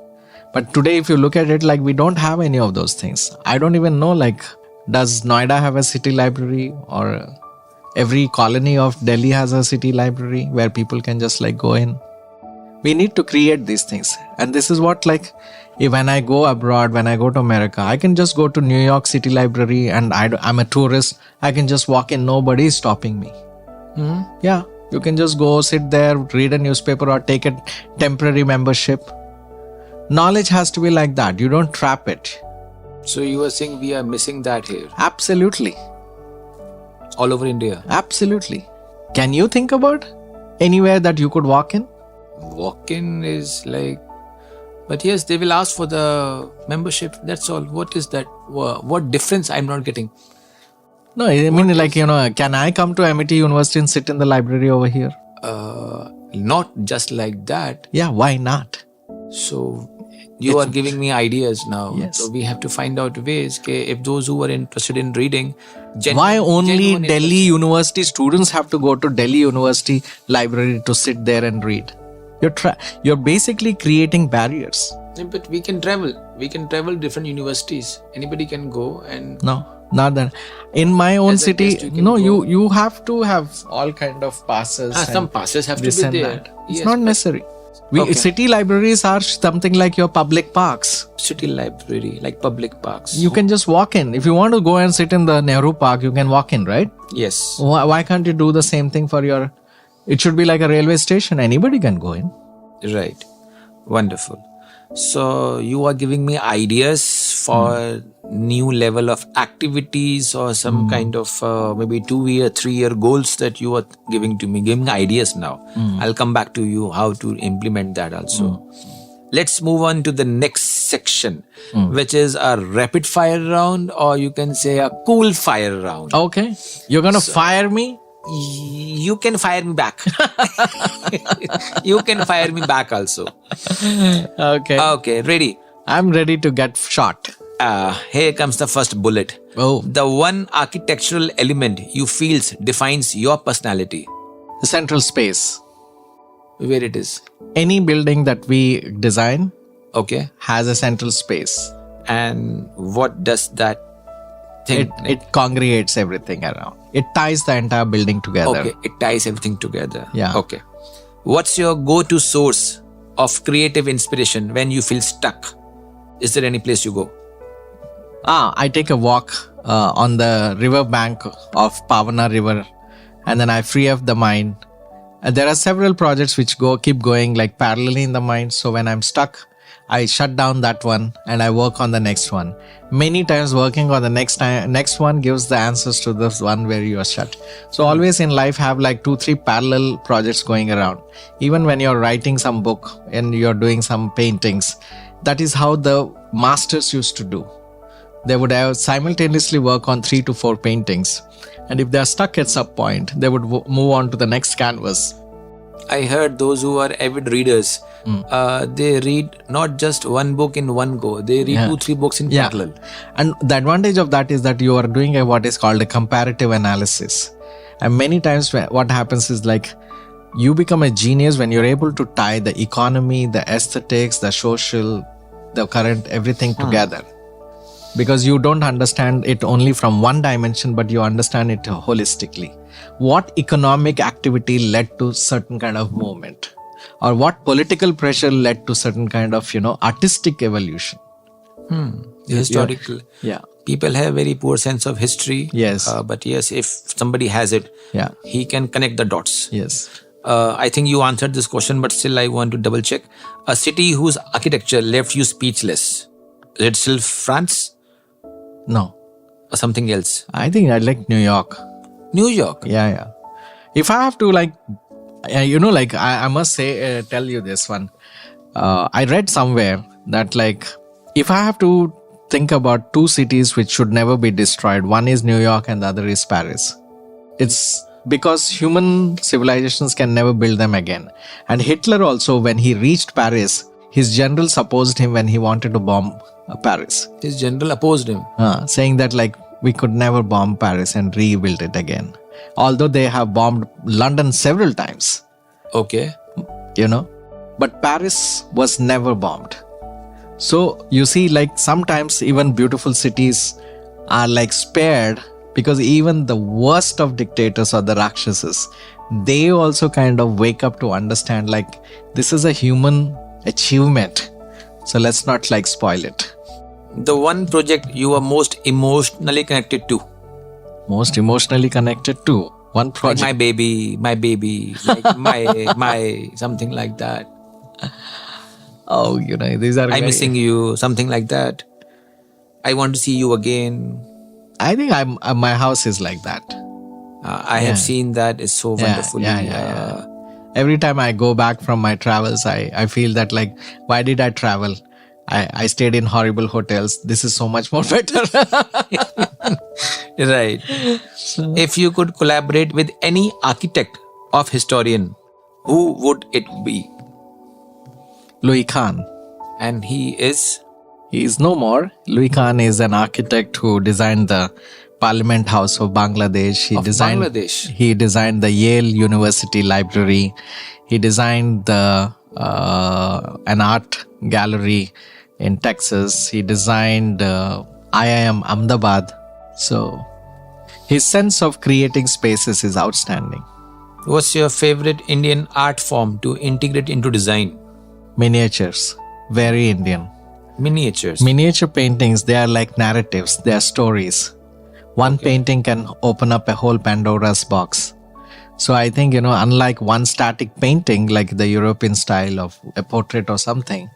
But today, if you look at it, like we don't have any of those things. I don't even know, like, does Noida have a city library, or every colony of Delhi has a city library where people can just like go in? We need to create these things. And this is what when I go abroad, when I go to America, I can just go to New York City Library and I'm a tourist. I can just walk in. Nobody is stopping me. Yeah. You can just go sit there, read a newspaper or take a temporary membership. Knowledge has to be like that. You don't trap it. So you are saying we are missing that here? Absolutely. All over India? Absolutely. Can you think about anywhere that you could walk in? Walk in is like... But yes, they will ask for the membership. That's all. What is that? What difference I'm not getting? No, I mean can I come to Amity University and sit in the library over here? Not just like that. Yeah, why not? So you are giving me ideas now. Yes. So we have to find out ways. If those who are interested in reading... Why only Delhi University students have to go to Delhi University library to sit there and read? You're basically creating barriers. Yeah, but we can travel. We can travel different universities. Anybody can go and... No, not that. In my own As a city, guest, you can no, go. you have to have all kind of passes. some passes have to this be and there. that. It's Yes, not but necessary. Okay. City libraries are something like your public parks. City library, like public parks. You can just walk in. If you want to go and sit in the Nehru Park, you can walk in, right? Yes. Why can't you do the same thing for your It should be like a railway station. Anybody can go in. Right. Wonderful. So you are giving me ideas for new level of activities or some kind of maybe 2 year, 3 year goals that you are giving to me. Giving ideas now. I'll come back to you how to implement that also. Let's move on to the next section, which is a rapid fire round, or you can say a cool fire round. Okay. You're going to fire me? You can fire me back. You can fire me back also. Okay. Okay, ready. I'm ready to get shot. Here comes the first bullet. Oh. The one architectural element you feels defines your personality. The central space. Where it is. Any building that we design Okay. has a central space. And what does that thing? It congregates everything around. It ties the entire building together. Okay, it ties everything together. Yeah. Okay. What's your go-to source of creative inspiration when you feel stuck? Is there any place you go? I take a walk on the river bank of Pavana River, and then I free up the mind. There are several projects which keep going like parallelly in the mind. So when I'm stuck, I shut down that one and I work on the next one. Many times working on the next one gives the answers to this one where you are shut. So always in life have like 2-3 parallel projects going around. Even when you're writing some book and you're doing some paintings, that is how the masters used to do. They would have simultaneously work on 3 to 4 paintings. And if they are stuck at some point, they would move on to the next canvas. I heard those who are avid readers, they read not just one book in one go. They read 2-3 books in parallel. And the advantage of that is that you are doing what is called a comparative analysis. And many times what happens is like you become a genius when you're able to tie the economy, the aesthetics, the social, the current, everything together. Because you don't understand it only from one dimension, but you understand it holistically. What economic activity led to certain kind of movement? Or what political pressure led to certain kind of, artistic evolution? Historical. Yeah. People have very poor sense of history. Yes. But yes, if somebody has it, Yeah. he can connect the dots. Yes. I think you answered this question, but still I want to double check. A city whose architecture left you speechless. Is it still France No. or something else? I think I like New York. New York. Yeah. If I have to I must say, tell you this one. I read somewhere that if I have to think about 2 cities which should never be destroyed, one is New York and the other is Paris. It's because human civilizations can never build them again. And Hitler also, when he reached Paris, his generals opposed him when he wanted to bomb Paris. His general opposed him. Saying that we could never bomb Paris and rebuild it again. Although they have bombed London several times. Okay. But Paris was never bombed. So you see, sometimes even beautiful cities are spared because even the worst of dictators or the Rakshasas, they also kind of wake up to understand this is a human achievement. So let's not spoil it. The one project you are most emotionally connected to. Most emotionally connected to one project. Like my baby, like my something like that. Oh, these are. I'm missing you, something like that. I want to see you again. I think my house is like that. I have seen that. It's so wonderful. Yeah. Every time I go back from my travels, I feel that why did I travel? I stayed in horrible hotels. This is so much more better. Right. If you could collaborate with any architect or historian, who would it be? Louis Kahn. And he is? He is no more. Louis Kahn is an architect who designed the Parliament House of Bangladesh. He designed the Yale University Library. He designed the an art gallery in Texas. He designed IIM Ahmedabad. So his sense of creating spaces is outstanding. What's your favorite Indian art form to integrate into design? Miniatures. Very Indian. Miniatures. Miniature paintings, they are like narratives. They are stories. One painting can open up a whole Pandora's box. So I think, unlike one static painting, like the European style of a portrait or something,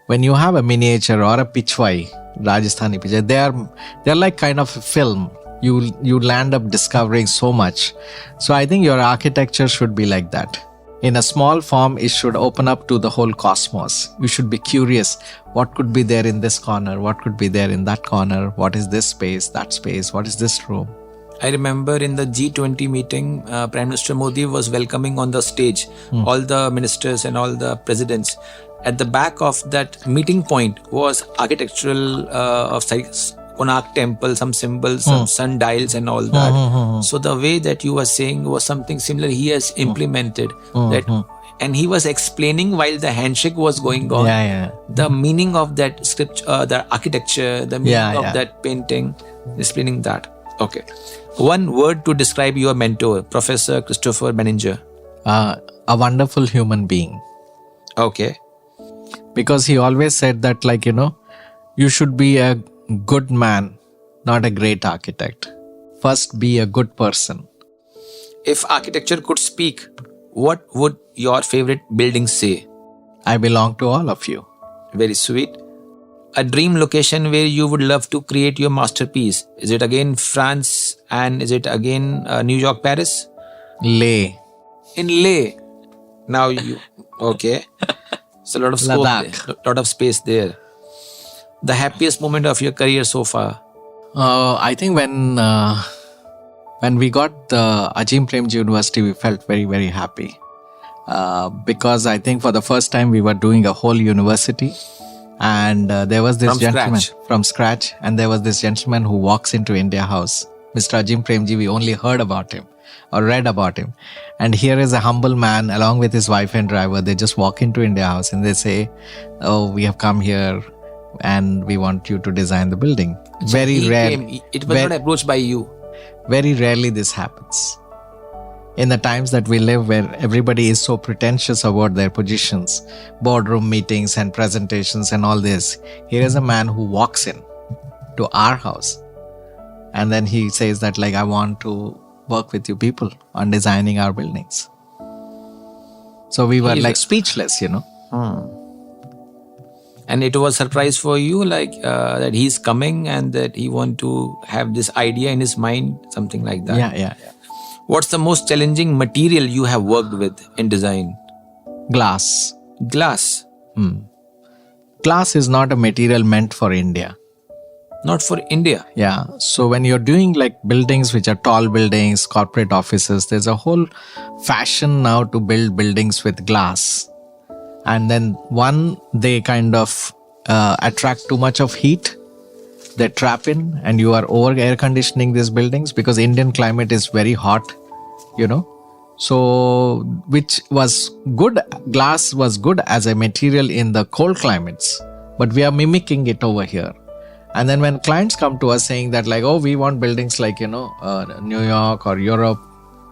when you have a miniature or a pichwai, Rajasthani pichwai, they're like kind of a film. You land up discovering so much. So I think your architecture should be like that. In a small form, it should open up to the whole cosmos. You should be curious. What could be there in this corner? What could be there in that corner? What is this space, that space? What is this room? I remember in the G20 meeting, Prime Minister Modi was welcoming on the stage all the ministers and all the presidents. At the back of that meeting point was architectural of Konark temple, some symbols, some sundials and all that. So the way that you were saying was something similar he has implemented. And he was explaining while the handshake was going on the meaning of that scripture, the architecture, the meaning of that painting, explaining that. Okay. One word to describe your mentor, Professor Christopher Benninger. A wonderful human being. Okay. Because he always said that, you should be a good man, not a great architect. First, be a good person. If architecture could speak, what would your favorite building say? I belong to all of you. Very sweet. A dream location where you would love to create your masterpiece. Is it again France and is it again New York, Paris? Leh. In Leh. Now you... Okay. So a lot of scope there, lot of space there. The happiest moment of your career so far? I think when we got the Ajim Premji University, we felt very, very happy. Because I think for the first time we were doing a whole university. And there was this gentleman from scratch. And there was this gentleman who walks into India House. Mr. Ajim Premji, we only heard about him or read about him. And here is a humble man along with his wife and driver. They just walk into India House and they say, oh, we have come here and we want you to design the building. Very rare. It was not approached by you. Very rarely this happens. In the times that we live where everybody is so pretentious about their positions, boardroom meetings and presentations and all this, here is a man who walks in to our house and then he says that I want to work with you people on designing our buildings. So we were speechless, And it was a surprise for you, that he's coming and that he want to have this idea in his mind, something like that. Yeah. What's the most challenging material you have worked with in design? Glass. Glass. Glass is not a material meant for India. Not for India. Yeah. So when you're doing buildings which are tall buildings, corporate offices, there's a whole fashion now to build buildings with glass. And then they kind of attract too much of heat. They trap in and you are over air conditioning these buildings because Indian climate is very hot, So, which was good, glass was good as a material in the cold climates, but we are mimicking it over here. And then when clients come to us saying that we want buildings New York or Europe,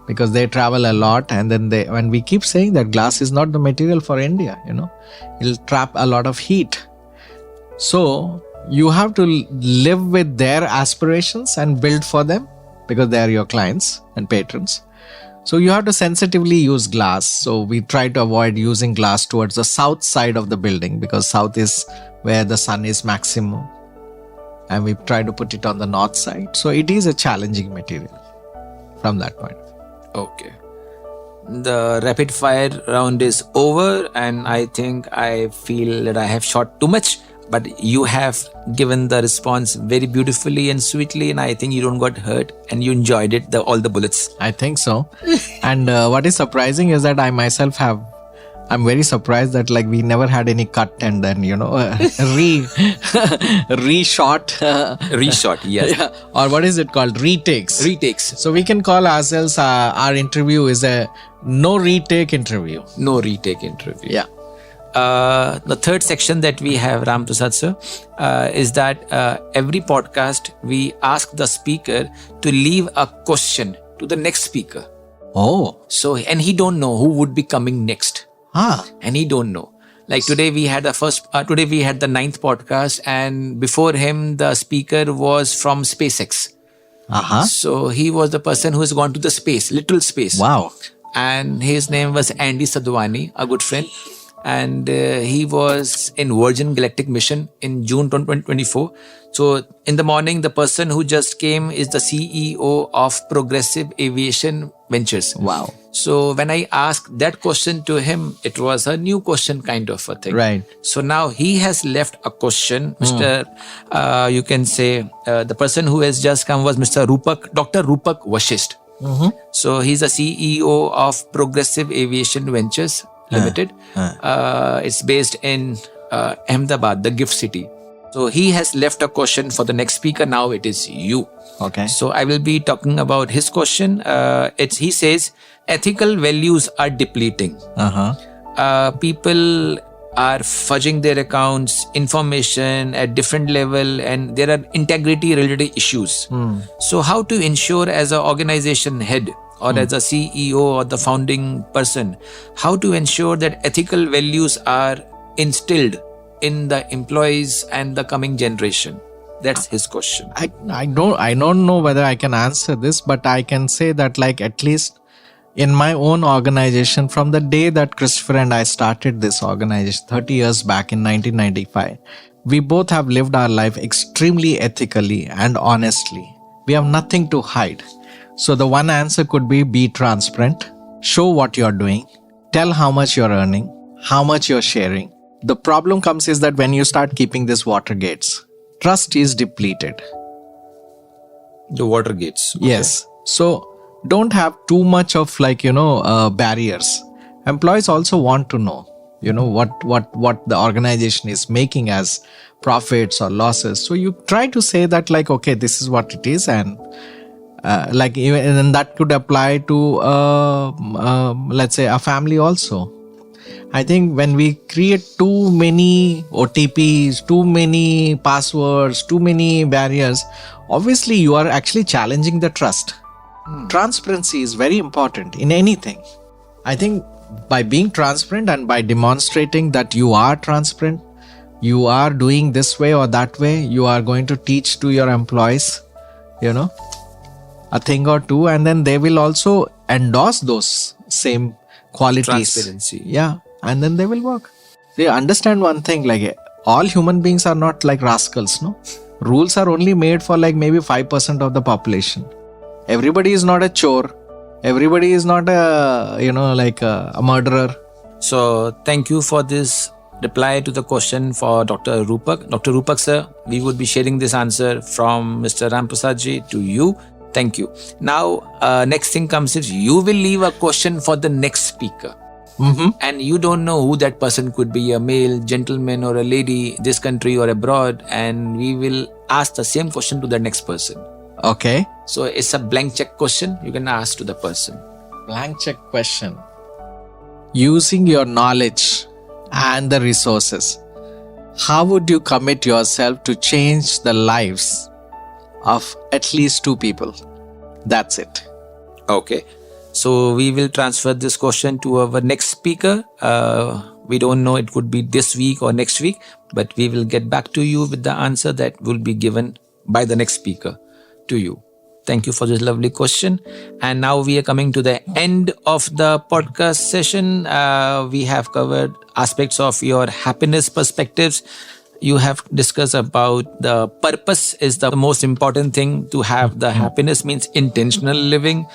because they travel a lot, and then when we keep saying that glass is not the material for India, it'll trap a lot of heat. So you have to live with their aspirations and build for them because they are your clients and patrons. So you have to sensitively use glass. So we try to avoid using glass towards the south side of the building because south is where the sun is maximum. And we try to put it on the north side. So it is a challenging material from that point. Okay. The rapid fire round is over and I think I feel that I have shot too much. But you have given the response very beautifully and sweetly, and I think you don't got hurt and you enjoyed it, all the bullets. I think so. And what is surprising is that I myself I'm very surprised that we never had any cut and then, reshot. Reshot, yes. Yeah. Or what is it called? Retakes. Retakes. So we can call ourselves, our interview is a no retake interview. No retake interview. Yeah. The third section that we have, Ramprasad sir, is that every podcast we ask the speaker to leave a question to the next speaker. Oh. So, and he don't know who would be coming next. And he don't know. Today we had today we had the 9th podcast and before him the speaker was from SpaceX. So he was the person who has gone to the space, literal space. Wow. and his name was Andy Sadhwani, a good friend. And he was in Virgin Galactic Mission in June 2024. So in the morning, the person who just came is the CEO of Progressive Aviation Ventures. Wow. So when I asked that question to him, it was a new question kind of a thing. Right. So now he has left a question, Mr. You can say the person who has just come was Mr. Dr. Rupak Vashist. So he's a CEO of Progressive Aviation Ventures Limited. It's based in Ahmedabad, the gift city. So he has left a question for the next speaker. Now it is you. Okay. So I will be talking about his question. He says ethical values are depleting. People are fudging their accounts, information at different level, and there are integrity related issues. So how to ensure as an organization head or as a CEO or the founding person, how to ensure that ethical values are instilled in the employees and the coming generation? That's his question. I don't know whether I can answer this, but I can say that, like, at least in my own organization, from the day that Christopher and I started this organization 30 years back in 1995, we both have lived our life extremely ethically and honestly. We have nothing to hide. So the one answer could be transparent, show what you're doing, tell how much you're earning, how much you're sharing. The problem comes is that when you start keeping these Watergates, trust is depleted. The Watergates. Okay. Yes. So don't have too much of barriers. Employees also want to know, what the organization is making as profits or losses. So you try to say that, like, okay, this is what it is, and even that could apply to let's say a family also. I think when we create too many OTPs, too many passwords, too many barriers, obviously you are actually challenging the trust. Transparency is very important in anything. I think by being transparent and by demonstrating that you are transparent, you are doing this way or that way, you are going to teach to your employees, a thing or two, and then they will also endorse those same qualities. Transparency. Yeah, and then they will work. They understand one thing, like, all human beings are not like rascals, no? Rules are only made for like maybe 5% of the population. Everybody is not a chore. Everybody is not a murderer. So thank you for this reply to the question for Dr. Rupak. Dr. Rupak sir, we would be sharing this answer from Mr. Ramprasad ji to you. Thank you. Now, next thing comes is you will leave a question for the next speaker. And you don't know who that person could be, a male, gentleman or a lady, this country or abroad. And we will ask the same question to the next person. Okay. So it's a blank check question you can ask to the person. Blank check question. Using your knowledge and the resources, how would you commit yourself to change the lives of at least 2 people? That's it. Okay. So we will transfer this question to our next speaker. We don't know, it could be this week or next week, but we will get back to you with the answer that will be given by the next speaker to you. Thank you for this lovely question. And now we are coming to the end of the podcast session. We have covered aspects of your happiness perspectives. You have discussed about the purpose is the most important thing to have. The happiness means intentional living.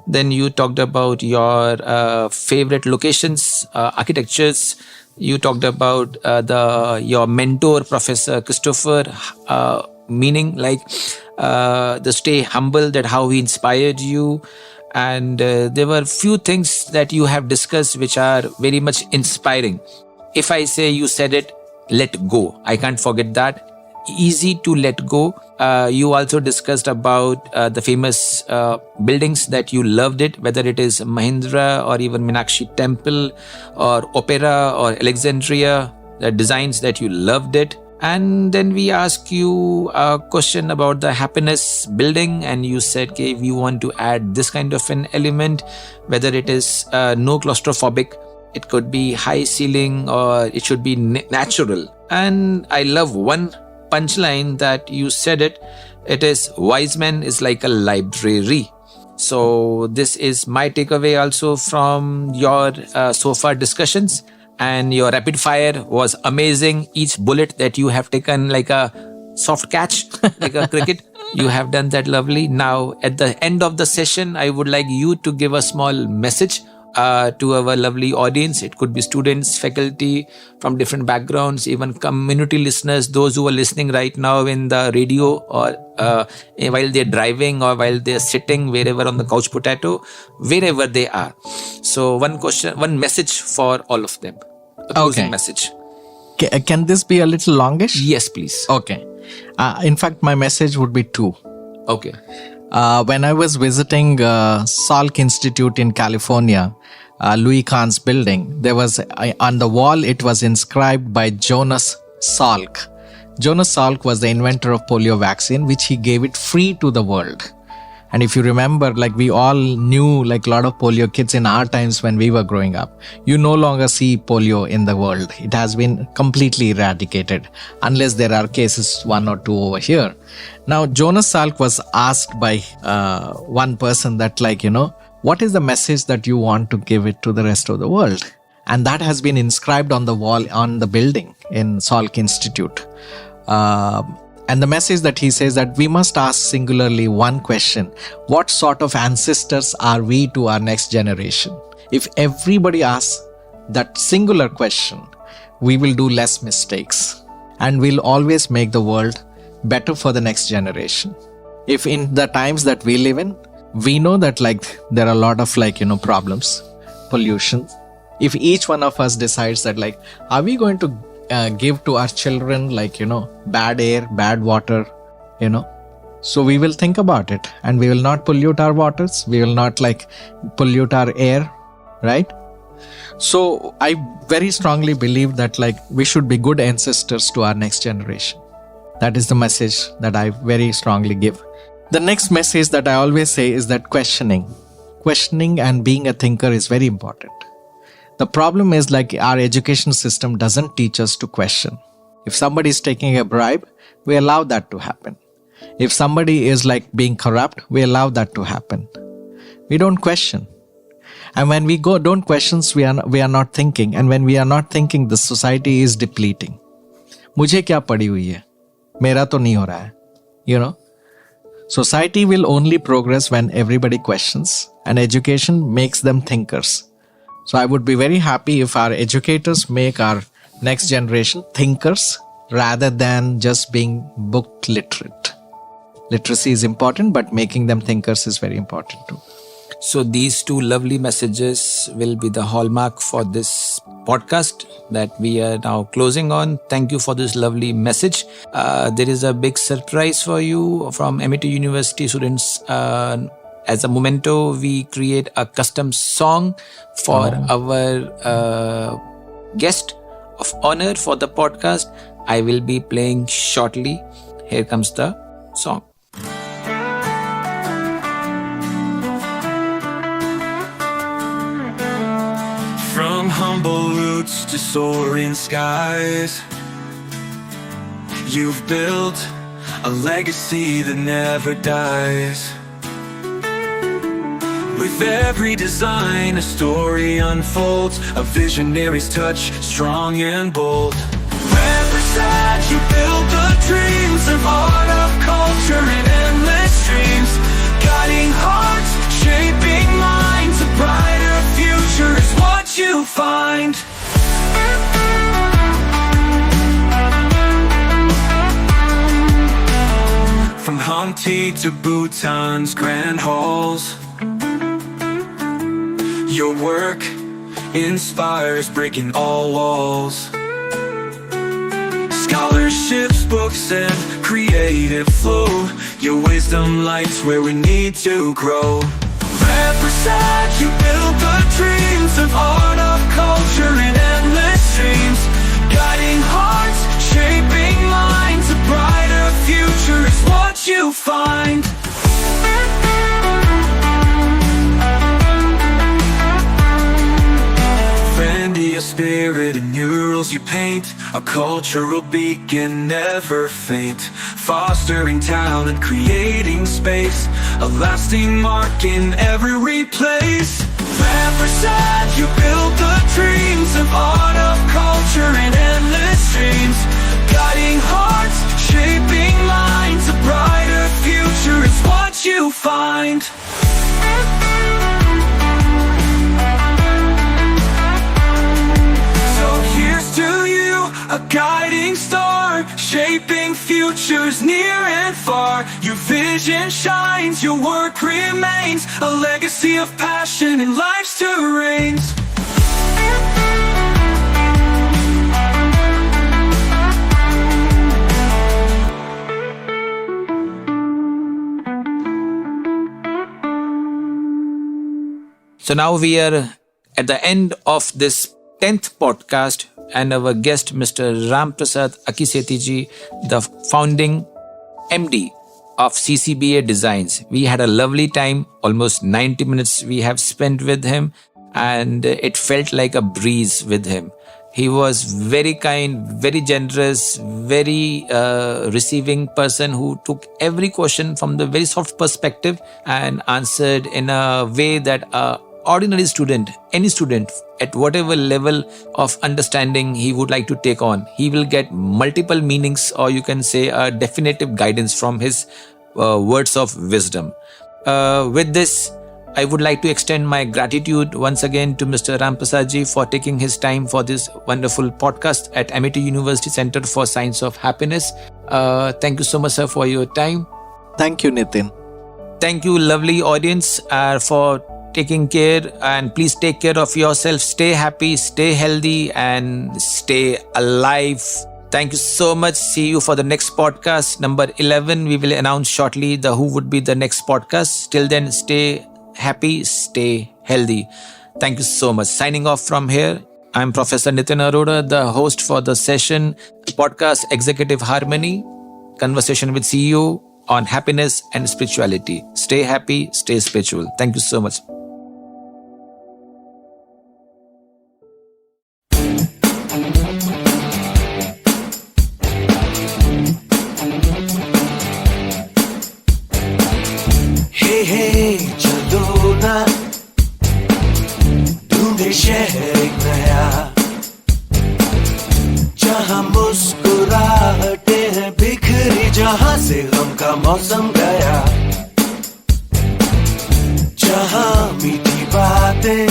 Then you talked about your favorite locations, architectures. You talked about your mentor, Professor Christopher, meaning like the stay humble, that how he inspired you. And there were few things that you have discussed which are very much inspiring. If I say you said it, let go. I can't forget that. Easy to let go. You also discussed about the famous buildings that you loved it, whether it is Mahindra or even Meenakshi Temple or Opera or Alexandria, the designs that you loved it. And then we ask you a question about the happiness building, and you said, okay, if you want to add this kind of an element, whether it is no claustrophobic, it could be high ceiling, or it should be natural. And I love one punchline that you said it. It is, wise man is like a library. So this is my takeaway also from your so far discussions, and your rapid fire was amazing. Each bullet that you have taken like a soft catch, like a cricket. You have done that lovely. Now, at the end of the session, I would like you to give a small message to our lovely audience. It could be students, faculty from different backgrounds, even community listeners, those who are listening right now in the radio, or while they're driving, or while they're sitting wherever on the couch potato, wherever they are. So one message for all of them. A closing message. Can this be a little longish? Yes, please. Okay. In fact, my message would be 2. Okay. When I was visiting Salk Institute in California, Louis Kahn's building, there was on the wall, it was inscribed by Jonas Salk. Jonas Salk was the inventor of polio vaccine, which he gave it free to the world. And if you remember, like we all knew like a lot of polio kids in our times when we were growing up, you no longer see polio in the world. It has been completely eradicated unless there are cases 1 or 2 over here. Now, Jonas Salk was asked by one person that what is the message that you want to give it to the rest of the world? And that has been inscribed on the wall on the building in Salk Institute. And the message that he says that we must ask singularly one question: what sort of ancestors are we to our next generation? If everybody asks that singular question, we will do less mistakes and we'll always make the world better for the next generation. If in the times that we live in, we know that there are a lot of problems, pollution. If each one of us decides that are we going to give to our children bad air, bad water, so we will think about it, and we will not pollute our waters, we will not pollute our air, right? So I very strongly believe that we should be good ancestors to our next generation. That is the message that I very strongly give. The next message that I always say is that questioning and being a thinker is very important. The problem is our education system doesn't teach us to question. If somebody is taking a bribe, we allow that to happen. If somebody is being corrupt, we allow that to happen. We don't question. And when we don't question, we are not thinking. And when we are not thinking, the society is depleting. मुझे क्या पड़ी हुई है? मेरा तो नहीं हो रहा है. Society will only progress when everybody questions, and education makes them thinkers. So I would be very happy if our educators make our next generation thinkers rather than just being book literate. Literacy is important, but making them thinkers is very important too. So these 2 lovely messages will be the hallmark for this podcast that we are now closing on. Thank you for this lovely message. There is a big surprise for you from Amity University students. As a memento, we create a custom song for our guest of honor for the podcast. I will be playing shortly. Here comes the song. From humble roots to soaring skies, you've built a legacy that never dies. With every design, a story unfolds, a visionary's touch, strong and bold. Ramprasad, you build the dreams of art, of culture, and endless dreams, guiding hearts, shaping minds. A brighter future is what you find. From Amity to Bhutan's grand halls, your work inspires, breaking all walls. Scholarships, books, and creative flow, your wisdom lights where we need to grow. Ramprasad, you build the dreams of art, of culture, and endless dreams, guiding hearts, shaping minds. A brighter future is what you find. Your spirit and murals you paint paint a cultural beacon never faint, fostering talent, creating space, a lasting mark in every place. Ramprasad, you build the dreams of art, of culture and endless streams, guiding hearts, shaping minds. A brighter future is what you find. So here's to you, a guiding star, shaping futures near and far. Your vision shines, your work remains, a legacy of passion in life's terrains. So now we are at the end of this 10th podcast, and our guest, Mr. Ramprasad Akkisetti ji, the founding MD of CCBA Designs. We had a lovely time, almost 90 minutes we have spent with him, and it felt like a breeze with him. He was very kind, very generous, very receiving person who took every question from the very soft perspective and answered in a way that ordinary student, any student at whatever level of understanding he would like to take on, he will get multiple meanings, or you can say a definitive guidance from his words of wisdom. With this, I would like to extend my gratitude once again to Mr. Ramprasad ji for taking his time for this wonderful podcast at Amity University Center for Science of Happiness. Thank you so much, sir, for your time. Thank you, Nitin. Thank you, lovely audience, for taking care, and please take care of yourself. Stay happy, stay healthy, and stay alive. Thank you so much. See you for the next podcast, number 11. We will announce shortly who would be the next podcast. Till then, stay happy, stay healthy. Thank you so much. Signing off from here, I'm Professor Nitin Arora, the host for the session, podcast Executive Harmony, conversation with CEO on happiness and spirituality. Stay happy, stay spiritual. Thank you so much. चलो ना ढूंढे शहर एक नया, जहाँ मुस्कुराहटे हैं बिखरी, जहाँ से गम का मौसम गया, जहाँ मीठी बातें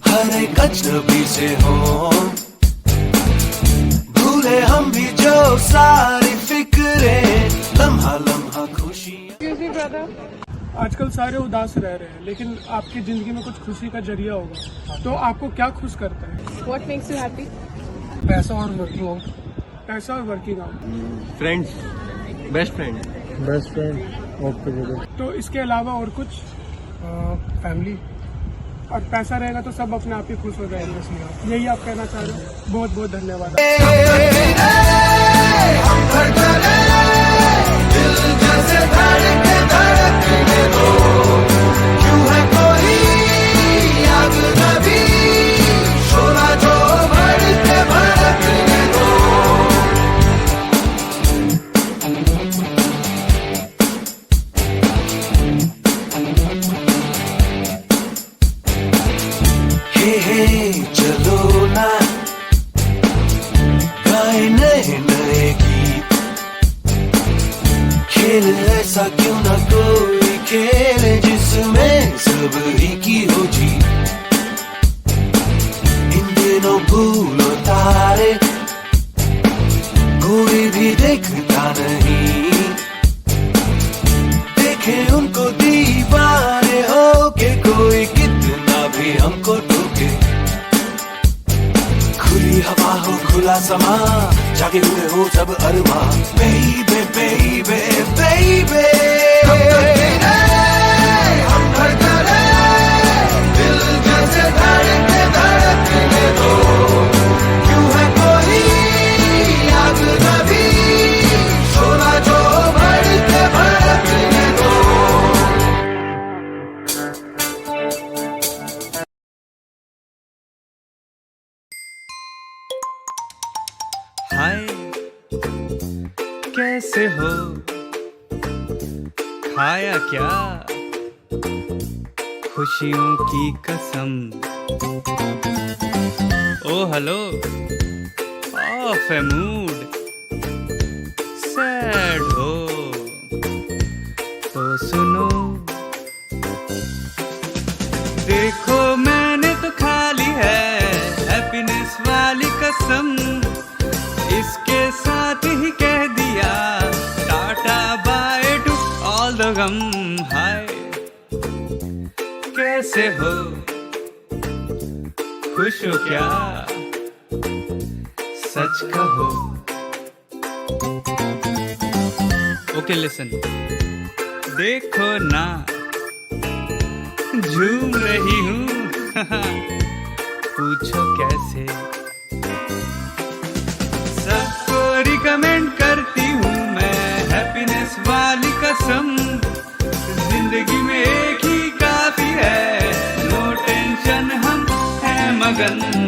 हर एक अजनबी से हों, भूले हम भी जो सारी फिक्रें, लम्हा लम्हा खुशी। आजकल सारे उदास रह रहे हैं, लेकिन आपकी जिंदगी में कुछ खुशी का जरिया होगा, तो आपको क्या खुश करता है? What makes you happy? पैसा और वर्किंग आउट। पैसा और working out. Friends, best friend. Okay. तो इसके अलावा और कुछ? फैमिली। और पैसा रहेगा तो सब अपने आप ही खुश हो जाएंगे। यही आप कहना चाह रहे हो? बहुत बहुत धन्यवाद। चलो ना गाए नए नए गीत, खेल ऐसा क्यों ना कोई खेल जिसमें सब ही की हो जीत। इन दिनों भूलो तारे कोई भी देखता नहीं, देखे उनको दीवाने हो के कोई कितना भी हमको टोके। खुली हवा हो खुला समा, जागे हुए हो सब अरमा, बेबे बेबे बेबे हम धड़कने दिल जैसे धड़कने धड़कने दो, क्यों है कोई आग नबी, सोना जो भड़के भड़कने दो। कैसे हो, खाया क्या खुशियों की कसम। ओ हेलो, ऑफ है मूड, सैड हो तो सुनो। देखो मैंने तो खा ली है हैप्पीनेस वाली कसम, इसके साथ ही कह दिया tata bye to all the गम। हाय कैसे हो, खुश हो क्या, सच कहो। ओके लिसन, देखो ना झूम रही हूँ पूछो कैसे। सबको रिकमेंड करती हूँ मैं हैप्पीनेस वाली कसम, जिंदगी में एक ही काफी है, नो टेंशन हम हैं मगन।